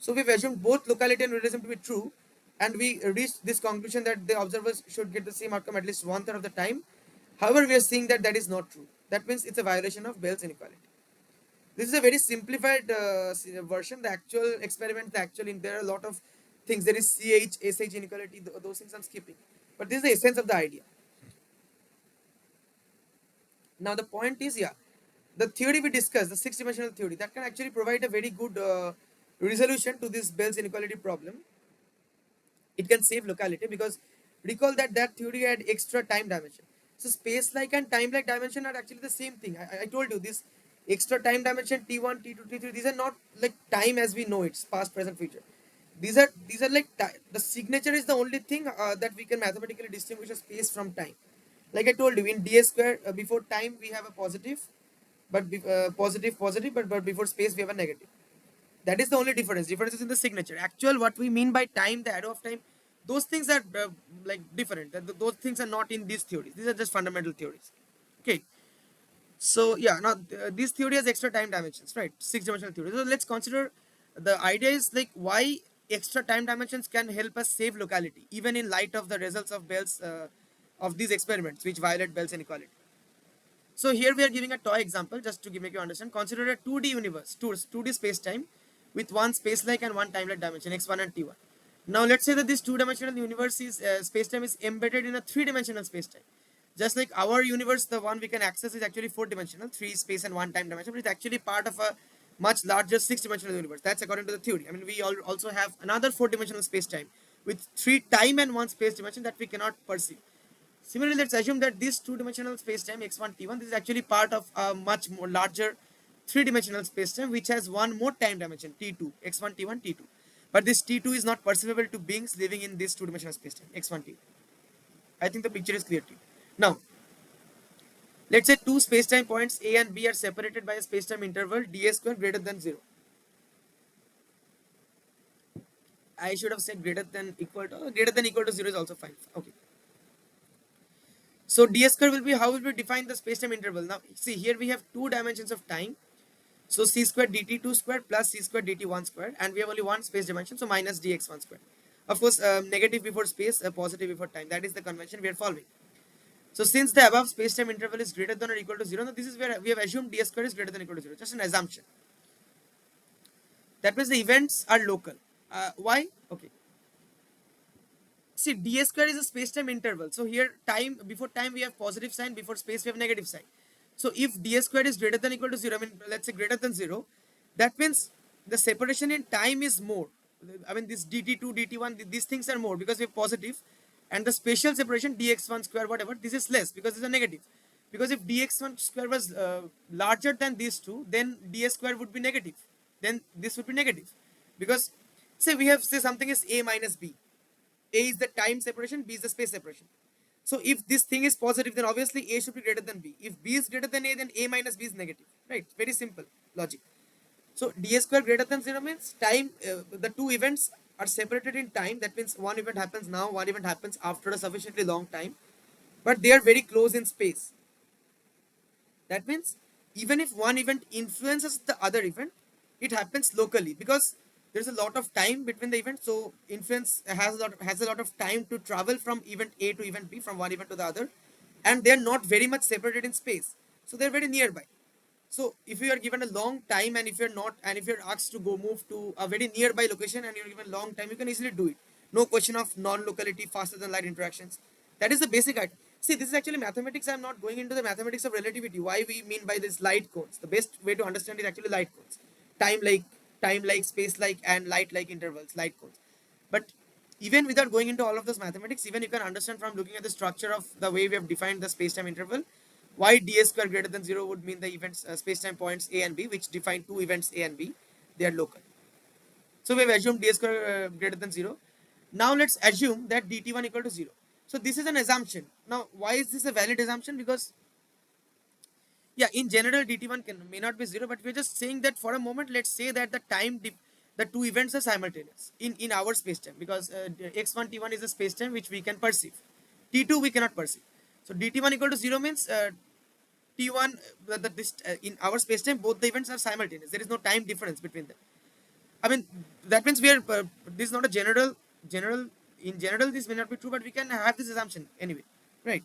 So we've assumed both locality and realism to be true, and we reached this conclusion that the observers should get the same outcome at least 1/3 of the time. However, we are seeing that that is not true. That means it's a violation of Bell's inequality. This is a very simplified version. The actual experiment, there are a lot of things. There is CH, SH inequality. Those things I'm skipping. But this is the essence of the idea. Now the point is, yeah, the theory we discussed, the 6-dimensional theory, that can actually provide a very good resolution to this Bell's inequality problem. It can save locality because recall that theory had extra time dimension. So space like and time like dimension are actually the same thing. I told you this extra time dimension T1, T2, T3. These are not like time as we know it's past, present, future. These are like the signature is the only thing that we can mathematically distinguish a space from time. Like I told you in d square before time we have a positive, but positive, but before space we have a negative. That is the only difference. Difference is in the signature. Actual what we mean by time, the arrow of time, those things are like different. Those things are not in these theories. These are just fundamental theories. Okay. So yeah, now this theory has extra time dimensions, right? Six dimensional theory. So let's consider the idea is like why extra time dimensions can help us save locality, even in light of the results of Bell's of these experiments, which violate Bell's inequality. So here we are giving a toy example just to make you understand. Consider a 2D universe, 2D space-time with one space-like and one time-like dimension, x1 and t1. Now let's say that this two-dimensional universe is space-time is embedded in a three-dimensional space-time. Just like our universe, the one we can access is actually four-dimensional, three space and one time dimension, but it's actually part of a much larger six-dimensional universe. That's according to the theory. I mean, we also have another four-dimensional space-time with three time and one space dimension that we cannot perceive. Similarly, let's assume that this two-dimensional spacetime x1 t1 this is actually part of a much more larger three-dimensional spacetime which has one more time dimension t2 x1 t1 t2. But this t2 is not perceivable to beings living in this two-dimensional spacetime x1 t2. I think the picture is clear to you. Now, let's say two spacetime points A and B are separated by a spacetime interval dA square greater than 0. I should have said greater than equal to 0 is also fine. Okay. So ds square will be how will we define the spacetime interval? Now see here we have two dimensions of time. So c square dt2 square plus c square dt1 square, and we have only one space dimension, so minus dx1 square. Of course, negative before space, positive before time. That is the convention we are following. So since the above space-time interval is greater than or equal to 0, now this is where we have assumed ds square is greater than or equal to 0. Just an assumption. That means the events are local. Why? Okay. See, ds square is a space-time interval. So here, time before time we have positive sign, before space we have negative sign. So if ds square is greater than or equal to 0, I mean, let's say greater than 0, that means the separation in time is more. I mean, this dt2, dt1, these things are more because we have positive, and the spatial separation dx1 square, whatever, this is less because it's a negative. Because if dx1 square was larger than these two, then ds square would be negative. Then this would be negative. Because, say, we have, say, something is a minus b. A is the time separation, B is the space separation. So if this thing is positive, then obviously A should be greater than B. If B is greater than A, then A minus B is negative. Right? Very simple logic. So ds square greater than 0 means time, the two events are separated in time. That means one event happens now, one event happens after a sufficiently long time. But they are very close in space. That means even if one event influences the other event, it happens locally because there's a lot of time between the events. So influence has a lot of time to travel from event A to event B, from one event to the other, and they're not very much separated in space. So they're very nearby. So if you are given a long time, and if you're not, and if you're asked to go move to a very nearby location and you're given long time, you can easily do it. No question of non-locality, faster than light interactions. That is the basic idea. See, this is actually mathematics. I'm not going into the mathematics of relativity. Why we mean by this light cones? The best way to understand is actually light cones. Time like, space like, and light like intervals, light cones. But even without going into all of those mathematics, even you can understand from looking at the structure of the way we have defined the space-time interval, why ds square greater than 0 would mean the events space-time points A and B, which define two events A and B, they are local. So we have assumed ds square greater than 0. Now let's assume that dt1 equal to 0. So this is an assumption. Now why is this a valid assumption? Because yeah, in general dt1 may not be 0, but we're just saying that for a moment, let's say that the two events are simultaneous in our space-time, because x1 t1 is a space-time which we can perceive, t2 we cannot perceive. So dt1 equal to 0 means t1 in our space-time both the events are simultaneous. There is no time difference between them. I mean, that means we are this is not a general in general this may not be true, but we can have this assumption anyway, right?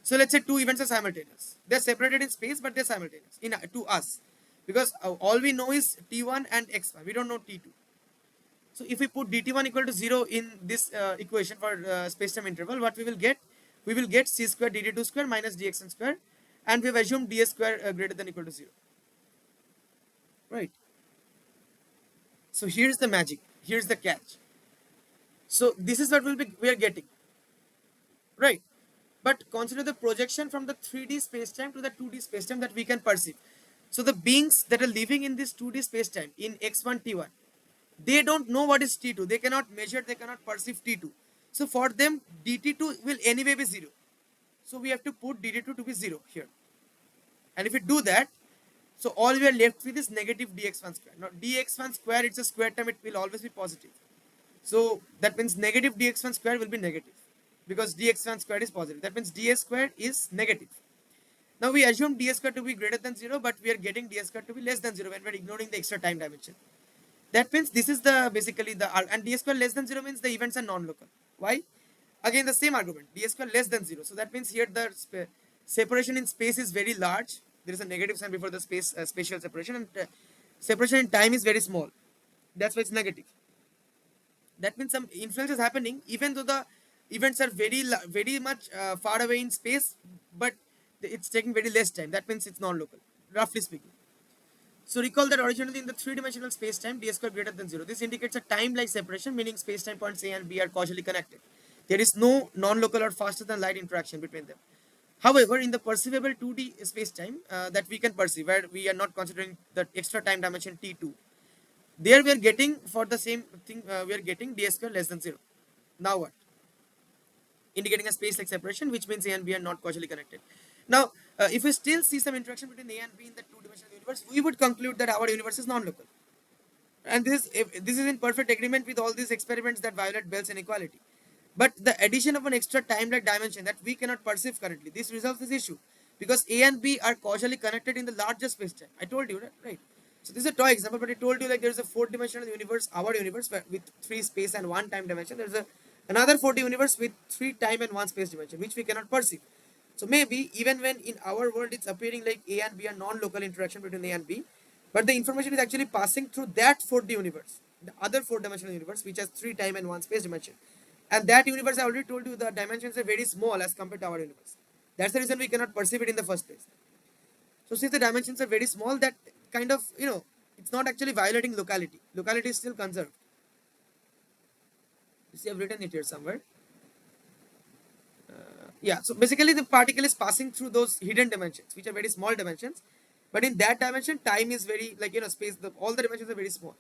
So let's say two events are simultaneous. They're separated in space, but they're simultaneous in to us, because all we know is t1 and x1. We don't know t2. So if we put dt1 equal to 0 in this equation for space-time interval, what we will get? We will get c square dt2 square minus dxn square, and we have assumed ds square greater than equal to 0. Right. So here's the magic. Here's the catch. So this is what we are getting. Right. but consider the projection from the 3D spacetime to the 2D spacetime that we can perceive. So the beings that are living in this 2D spacetime in x1 t1, they don't know what is t2. They cannot measure, they cannot perceive t2. So for them, dt2 will anyway be 0. So we have to put dt2 to be 0 here. And if we do that, so all we are left with is negative dx1 square. Now dx1 square, it's a square term, it will always be positive. So that means negative dx1 square will be negative because dx1 square is positive. That means ds square is negative. Now we assume ds square to be greater than 0, but we are getting ds square to be less than 0 when we are ignoring the extra time dimension. That means this is the basically the, and ds square less than 0 means the events are non-local. Why? Again the same argument, ds square less than 0. So that means here the separation in space is very large. There is a negative sign before the space spatial separation, and separation in time is very small. That's why it's negative. That means some influence is happening even though the events are very much far away in space, but it's taking very less time. That means it's non-local, roughly speaking. So recall that originally in the three-dimensional space-time, d square greater than 0. This indicates a time-like separation, meaning space-time points A and B are causally connected. There is no non-local or faster than light interaction between them. However, in the perceivable 2D space-time that we can perceive, where we are not considering the extra time dimension t2, there we are getting for the same thing, we are getting d square less than 0. Now what? Indicating a space-like separation, which means A and B are not causally connected. Now, if we still see some interaction between A and B in the two-dimensional universe, we would conclude that our universe is non-local. And this is in perfect agreement with all these experiments that violate Bell's inequality. But the addition of an extra time-like dimension that we cannot perceive currently, this resolves this issue because A and B are causally connected in the larger space-time. I told you, right? So this is a toy example, but I told you like there's a four-dimensional universe, our universe, with three space and one time dimension. There's another 4D universe with three time and one space dimension, which we cannot perceive. So maybe even when in our world it's appearing like A and B are non-local interaction between A and B, but the information is actually passing through that 4D universe, the other four-dimensional universe, which has three time and one space dimension. And that universe, I already told you, the dimensions are very small as compared to our universe. That's the reason we cannot perceive it in the first place. So since the dimensions are very small, that kind of, it's not actually violating locality. Locality is still conserved. You see, I've written it here somewhere. Yeah, so basically the particle is passing through those hidden dimensions, which are very small dimensions. But in that dimension, time is very, like, space, all the dimensions are very small.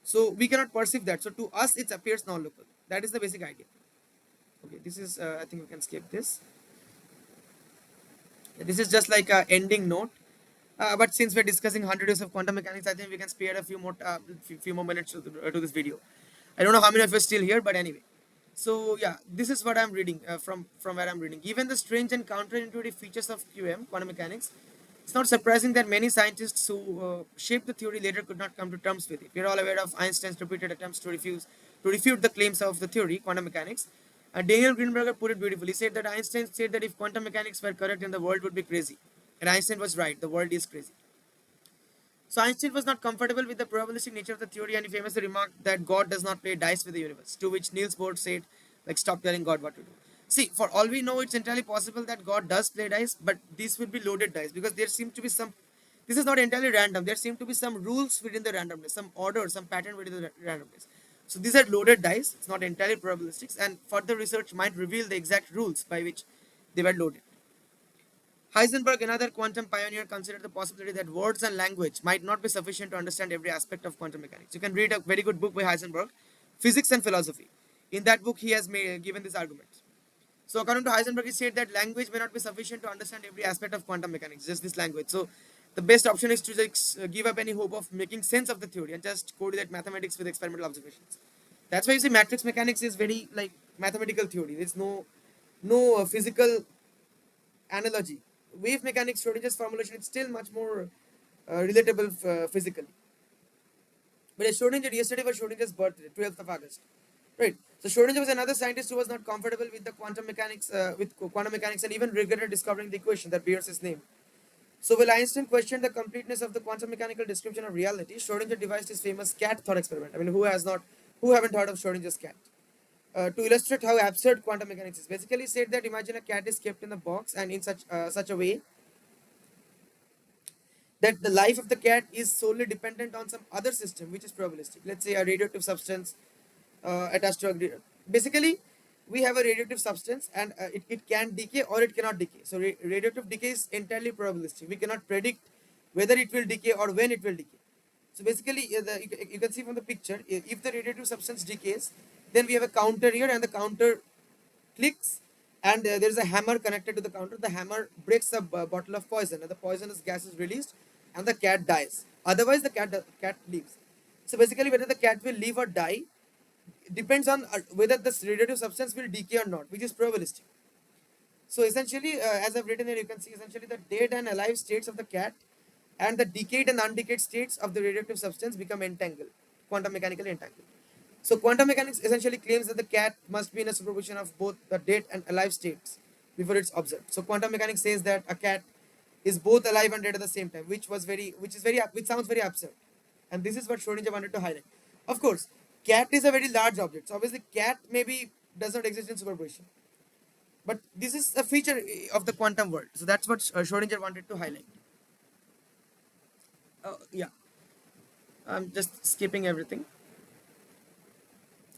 So we cannot perceive that. So to us, it appears non-local. That is the basic idea. Okay, this is, I think we can skip this. This is just like a ending note. But since we're discussing 100 years of quantum mechanics, I think we can spare a few more minutes to this video. I don't know how many of you are still here, but anyway. So yeah, this is what I'm reading from where I'm reading. Given the strange and counterintuitive features of QM, quantum mechanics, it's not surprising that many scientists who shaped the theory later could not come to terms with it. We're all aware of Einstein's repeated attempts to refute the claims of the theory, quantum mechanics. Daniel Greenberger put it beautifully. He said that Einstein said that if quantum mechanics were correct, then the world would be crazy. And Einstein was right. The world is crazy. So Einstein was not comfortable with the probabilistic nature of the theory, and he famously remarked that God does not play dice with the universe. To which Niels Bohr said, like, stop telling God what to do. See, for all we know, it's entirely possible that God does play dice, but these will be loaded dice because there seem to be some. This is not entirely random. There seem to be some rules within the randomness, some order, some pattern within the randomness. So these are loaded dice. It's not entirely probabilistic, and further research might reveal the exact rules by which they were loaded. Heisenberg, another quantum pioneer, considered the possibility that words and language might not be sufficient to understand every aspect of quantum mechanics. You can read a very good book by Heisenberg, Physics and Philosophy. In that book, he has given this argument. So, according to Heisenberg, he said that language may not be sufficient to understand every aspect of quantum mechanics, just this language. So, the best option is to just give up any hope of making sense of the theory and just correlate mathematics with experimental observations. That's why you see matrix mechanics is very like mathematical theory. There's no physical analogy. Wave mechanics, Schrodinger's formulation, it's still much more relatable physically. But Schrodinger, yesterday was Schrodinger's birthday, 12th of August. Right. So Schrodinger was another scientist who was not comfortable with the quantum mechanics, and even regretted discovering the equation that bears his name. So while Einstein questioned the completeness of the quantum mechanical description of reality, Schrodinger devised his famous cat thought experiment. I mean, who haven't heard of Schrodinger's cat? To illustrate how absurd quantum mechanics is. Basically, said that imagine a cat is kept in a box and in such a way that the life of the cat is solely dependent on some other system which is probabilistic. Let's say a radioactive substance attached to a basically we have a radioactive substance, and it can decay or it cannot decay. So radioactive decay is entirely probabilistic. We cannot predict whether it will decay or when it will decay. So basically, you can see from the picture, if the radioactive substance decays, then we have a counter here, and the counter clicks, and there is a hammer connected to the counter. The hammer breaks a bottle of poison, and the poisonous gas is released, and the cat dies. Otherwise, the cat leaves. So basically, whether the cat will leave or die depends on whether this radioactive substance will decay or not, which is probabilistic. So essentially, as I've written here, you can see essentially the dead and alive states of the cat and the decayed and undecayed states of the radioactive substance become entangled, quantum mechanically entangled. So quantum mechanics essentially claims that the cat must be in a superposition of both the dead and alive states before it's observed. So quantum mechanics says that a cat is both alive and dead at the same time, which sounds very absurd. And this is what Schrodinger wanted to highlight. Of course, cat is a very large object. So obviously, cat maybe does not exist in superposition. But this is a feature of the quantum world. So that's what Schrodinger wanted to highlight. Yeah, I'm just skipping everything.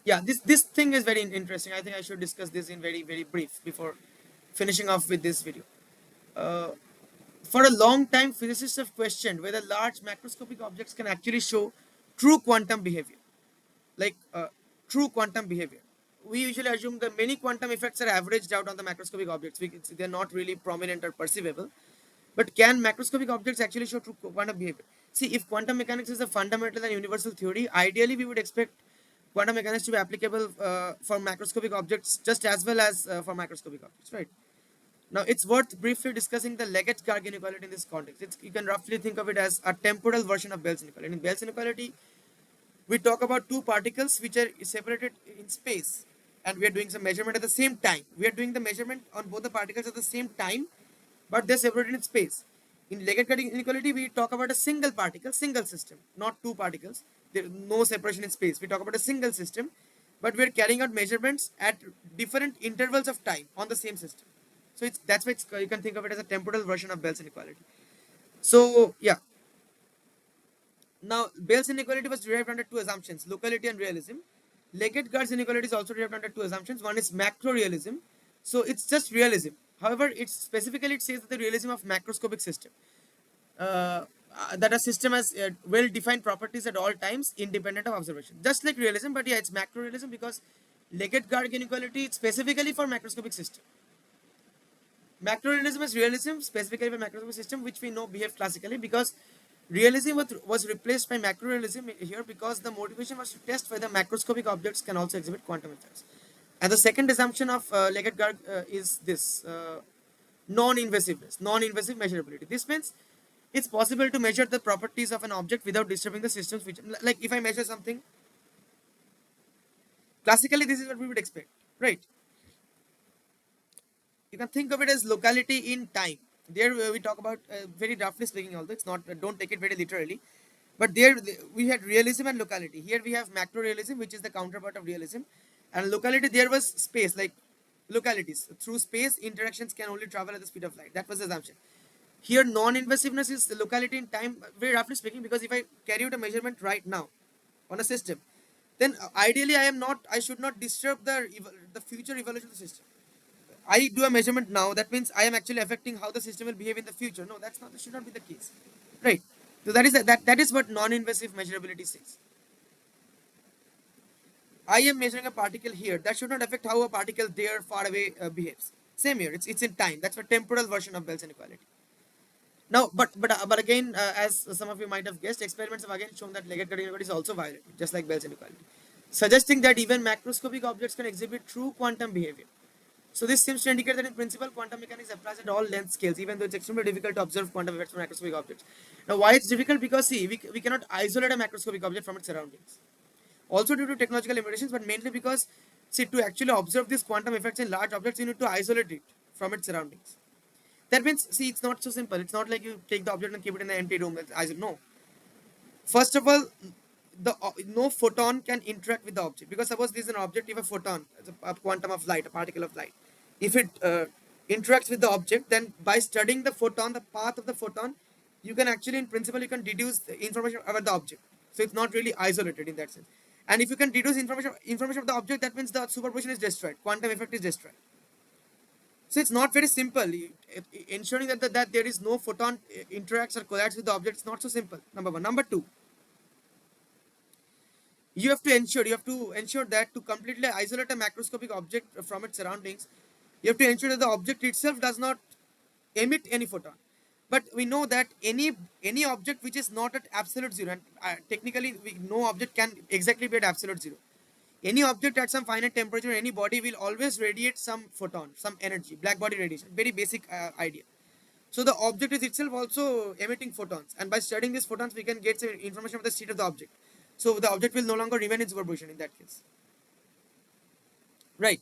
Yeah, this thing is very interesting. I think I should discuss this in very brief before finishing off with this video. Uh, for a long time, physicists have questioned whether large macroscopic objects can actually show true quantum behavior, like true quantum behavior. We usually assume that many quantum effects are averaged out on the macroscopic objects. They're not really prominent or perceivable. But can macroscopic objects actually show true quantum behavior? See, if quantum mechanics is a fundamental and universal theory, ideally we would expect quantum mechanics to be applicable for macroscopic objects just as well as for microscopic objects, right? Now, it's worth briefly discussing the Leggett-Garg inequality in this context. You can roughly think of it as a temporal version of Bell's inequality. In Bell's inequality, we talk about two particles which are separated in space, and we are doing some measurement at the same time. We are doing the measurement on both the particles at the same time, but they're separated in space. In Leggett inequality, we talk about a single particle, single system, not two particles. There is no separation in space. We talk about a single system, but we're carrying out measurements at different intervals of time on the same system. So that's why you can think of it as a temporal version of Bell's inequality. So yeah, now, Bell's inequality was derived under two assumptions, locality and realism. Leggett-Gard's inequality is also derived under two assumptions. One is macro-realism. So it's just realism. However, it says that the realism of macroscopic system. That a system has well-defined properties at all times, independent of observation. Just like realism, but yeah, it's macro-realism because Leggett-Gard inequality is specifically for macroscopic system. Macrorealism is realism specifically for macroscopic system, which we know behave classically, because realism was replaced by macrorealism here because the motivation was to test whether macroscopic objects can also exhibit quantum effects. And the second assumption of Leggett-Garg is this non-invasiveness, non-invasive measurability. This means it's possible to measure the properties of an object without disturbing the system's feature. Like if I measure something, classically this is what we would expect, right? You can think of it as locality in time. There we talk about very roughly speaking, although it's not, don't take it very literally, but there we had realism and locality. Here we have macro realism, which is the counterpart of realism, and locality there was space, like localities through space interactions can only travel at the speed of light. That was the assumption. Here non-invasiveness is the locality in time, very roughly speaking, because if I carry out a measurement right now on a system, then ideally I should not disturb the future evolution of the system. I do a measurement now, that means I am actually affecting how the system will behave in the future. No, that should not be the case, right? So that is what non-invasive measurability says. I am measuring a particle here. That should not affect how a particle there far away behaves. Same here. It's in time. That's a temporal version of Bell's inequality. Now, but again, as some of you might have guessed, experiments have again shown that Leggett inequality is also violated, just like Bell's inequality, suggesting that even macroscopic objects can exhibit true quantum behavior. So this seems to indicate that in principle, quantum mechanics applies at all length scales, even though it's extremely difficult to observe quantum effects from macroscopic objects. Now, why it's difficult? Because see, we cannot isolate a macroscopic object from its surroundings. Also due to technological limitations, but mainly because, see, to actually observe these quantum effects in large objects, you need to isolate it from its surroundings. That means, see, it's not so simple. It's not like you take the object and keep it in an empty room. No. First of all, no photon can interact with the object, because suppose this is an object, you have a photon, a quantum of light, a particle of light. If it interacts with the object, then by studying the photon, the path of the photon, you can actually, in principle, you can deduce the information about the object. So it's not really isolated in that sense. And if you can reduce information of the object, that means the superposition is destroyed, quantum effect is destroyed. So it's not very simple. Ensuring that there is no photon interacts or collides with the object is not so simple. Number one. Number two, you have to ensure that to completely isolate a macroscopic object from its surroundings, you have to ensure that the object itself does not emit any photon. But we know that any object which is not at absolute zero, and technically no object can exactly be at absolute zero. Any object at some finite temperature, any body will always radiate some photon, some energy, black body radiation. Very basic idea. So the object is itself also emitting photons, and by studying these photons, we can get some information of the state of the object. So the object will no longer remain in superposition in that case, right?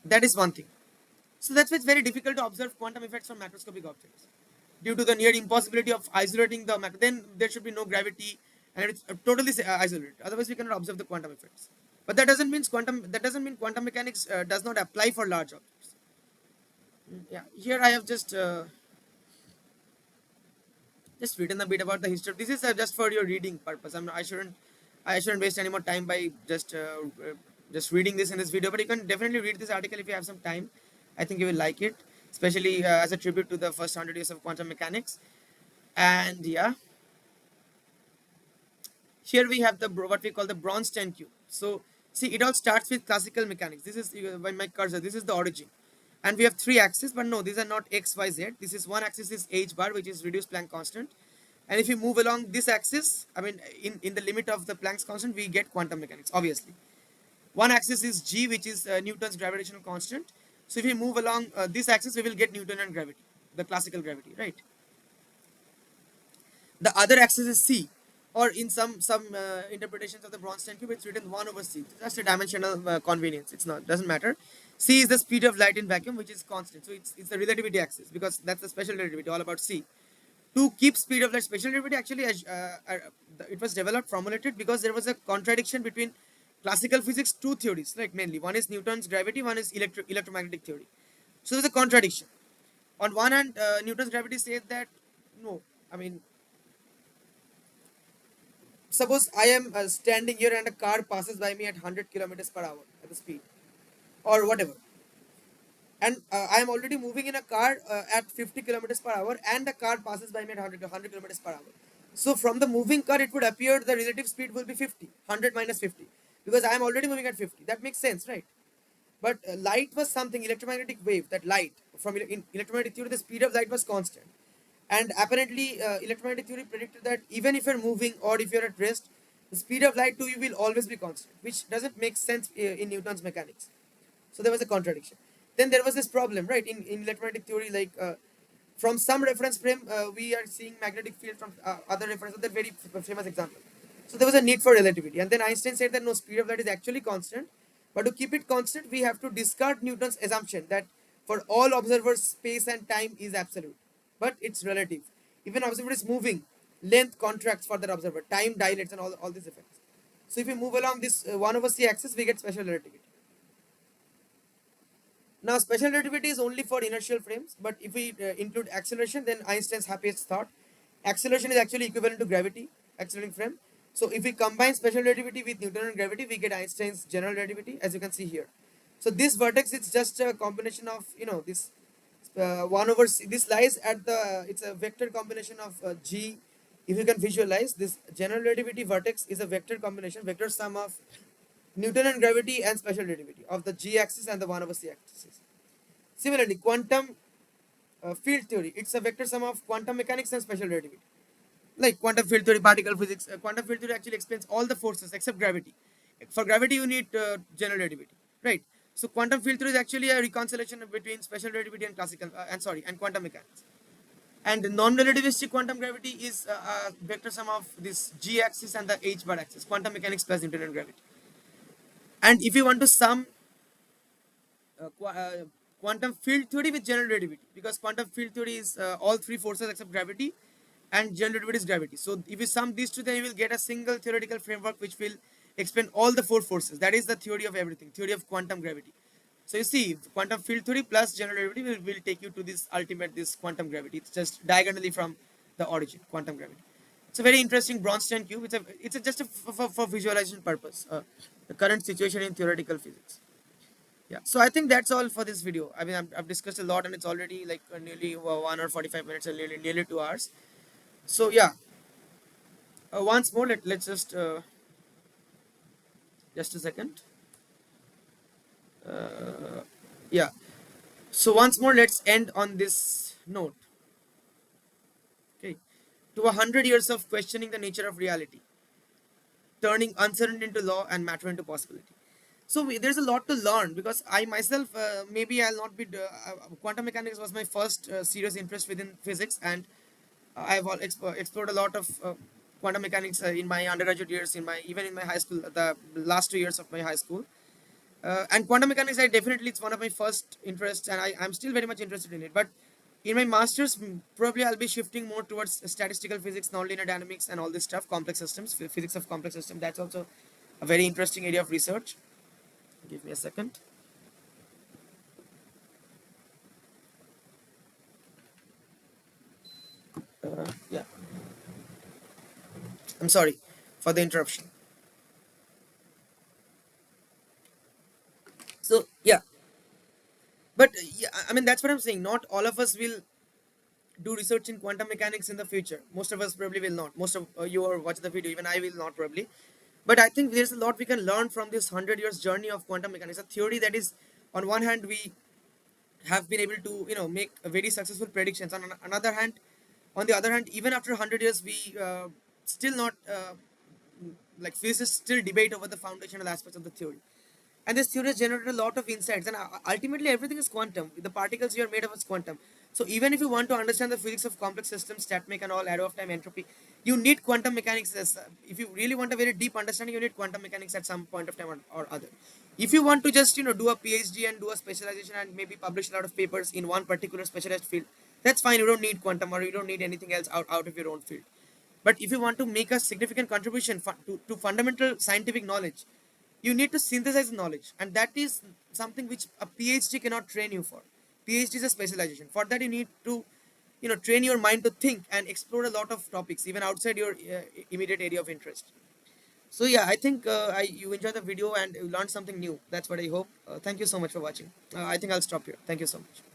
That is one thing. So that's why it's very difficult to observe quantum effects from macroscopic objects due to the near impossibility of isolating the matter. Then there should be no gravity, and it's totally isolated. Otherwise, we cannot observe the quantum effects. But that doesn't mean quantum mechanics does not apply for large objects. Yeah, here I have just written a bit about the history. This is just for your reading purpose. I shouldn't waste any more time by just reading this in this video. But you can definitely read this article if you have some time. I think you will like it, especially as a tribute to the first 100 years of quantum mechanics. And yeah, here we have the what we call the Bronstein cube. So see, it all starts with classical mechanics. This is by my cursor. This is the origin, and we have three axes. But no, these are not x, y, z. This is one axis is h bar, which is reduced Planck constant. And if you move along this axis, I mean, in the limit of the Planck's constant, we get quantum mechanics. Obviously, one axis is g, which is Newton's gravitational constant. So if we move along this axis, we will get Newtonian gravity, the classical gravity, right? The other axis is c, or in some interpretations of the Bronstein cube, it's written 1 over c. Just a dimensional convenience. It's not, doesn't matter. C is the speed of light in vacuum, which is constant. So it's the relativity axis, because that's the special relativity, all about c. To keep speed of light special relativity, actually it was developed, formulated, because there was a contradiction between classical physics, two theories, like mainly one is Newton's gravity, one is electromagnetic theory. So there's a contradiction. On one hand, Newton's gravity says that no, I mean, suppose I am standing here and a car passes by me at 100 kilometers per hour at the speed, or whatever, and I am already moving in a car at 50 kilometers per hour, and the car passes by me at 100 kilometers per hour. So from the moving car, it would appear the relative speed will be 50, 100 minus 50, because I am already moving at 50. That makes sense, right? But light was something, electromagnetic wave, that light, from in electromagnetic theory, the speed of light was constant. And apparently, electromagnetic theory predicted that even if you're moving or if you're at rest, the speed of light to you will always be constant, which doesn't make sense in Newton's mechanics. So there was a contradiction. Then there was this problem, right? In electromagnetic theory, like from some reference frame, we are seeing magnetic field from other reference, other very famous example. So there was a need for relativity, and then Einstein said that no, speed of light is actually constant, but to keep it constant, we have to discard Newton's assumption that for all observers, space and time is absolute, but it's relative. If an observer is moving, length contracts for that observer, time dilates, and all these effects. So if we move along this 1 over c axis, we get special relativity. Now, special relativity is only for inertial frames, but if we include acceleration, then Einstein's happiest thought. Acceleration is actually equivalent to gravity, accelerating frame. So if we combine special relativity with Newtonian gravity, we get Einstein's general relativity, as you can see here. So this vertex is just a combination of, this 1 over c. This lies at it's a vector combination of g. If you can visualize, this general relativity vertex is a vector combination, vector sum of Newtonian gravity and special relativity of the g axis and the 1 over c axis. Similarly, quantum field theory, it's a vector sum of quantum mechanics and special relativity. Like quantum field theory, particle physics, quantum field theory actually explains all the forces except gravity. For gravity, you need general relativity, right? So quantum field theory is actually a reconciliation between special relativity and and quantum mechanics. And non-relativistic quantum gravity is a vector sum of this g axis and the h bar axis, quantum mechanics plus Newtonian gravity. And if you want to sum quantum field theory with general relativity, because quantum field theory is all three forces except gravity, and general relativity is gravity. So if you sum these two, then you will get a single theoretical framework which will explain all the four forces. That is the theory of everything, theory of quantum gravity. So you see, quantum field theory plus general relativity will take you to this ultimate, this quantum gravity. It's just diagonally from the origin, quantum gravity. It's a very interesting Bronstein cube. Just for visualization purpose. The current situation in theoretical physics. Yeah. So I think that's all for this video. I mean, I've discussed a lot, and it's already like nearly 1 or 45 minutes, or nearly 2 hours. So yeah. Once more, let's just a second. Yeah. So once more, let's end on this note. Okay. To 100 years of questioning the nature of reality, turning uncertainty into law and matter into possibility. So there's a lot to learn, because I myself, maybe I'll not be. Quantum mechanics was my first serious interest within physics, and explored a lot of quantum mechanics in my undergraduate years, even in my high school, the last 2 years of my high school. And quantum mechanics, I definitely, it's one of my first interests, and I'm still very much interested in it. But in my masters, probably I'll be shifting more towards statistical physics, nonlinear dynamics, and all this stuff, complex systems, physics of complex system. That's also a very interesting area of research. Give me a second. Yeah, I'm sorry for the interruption. So yeah, but yeah, I mean, that's what I'm saying. Not all of us will do research in quantum mechanics in the future. Most of us probably will not. Most of you are watching the video, even I will not probably. But I think there's a lot we can learn from this 100 years journey of quantum mechanics. A theory that is, on one hand, we have been able to make a very successful predictions. On the other hand, even after 100 years, we still not like physicists still debate over the foundational aspects of the theory. And this theory has generated a lot of insights, and ultimately everything is quantum. The particles you are made of is quantum. So even if you want to understand the physics of complex systems, stat and all, arrow of time, entropy, you need quantum mechanics. If you really want a very deep understanding, you need quantum mechanics at some point of time, or other. If you want to just do a PhD and do a specialization and maybe publish a lot of papers in one particular specialized field, that's fine. You don't need quantum, or you don't need anything else out of your own field. But if you want to make a significant contribution to fundamental scientific knowledge, you need to synthesize knowledge, and that is something which a PhD cannot train you for. PhD is a specialization. For that, you need to train your mind to think and explore a lot of topics even outside your immediate area of interest. So yeah, I think you enjoyed the video and you learned something new. That's what I hope. Thank you so much for watching. I think I'll stop here. Thank you so much.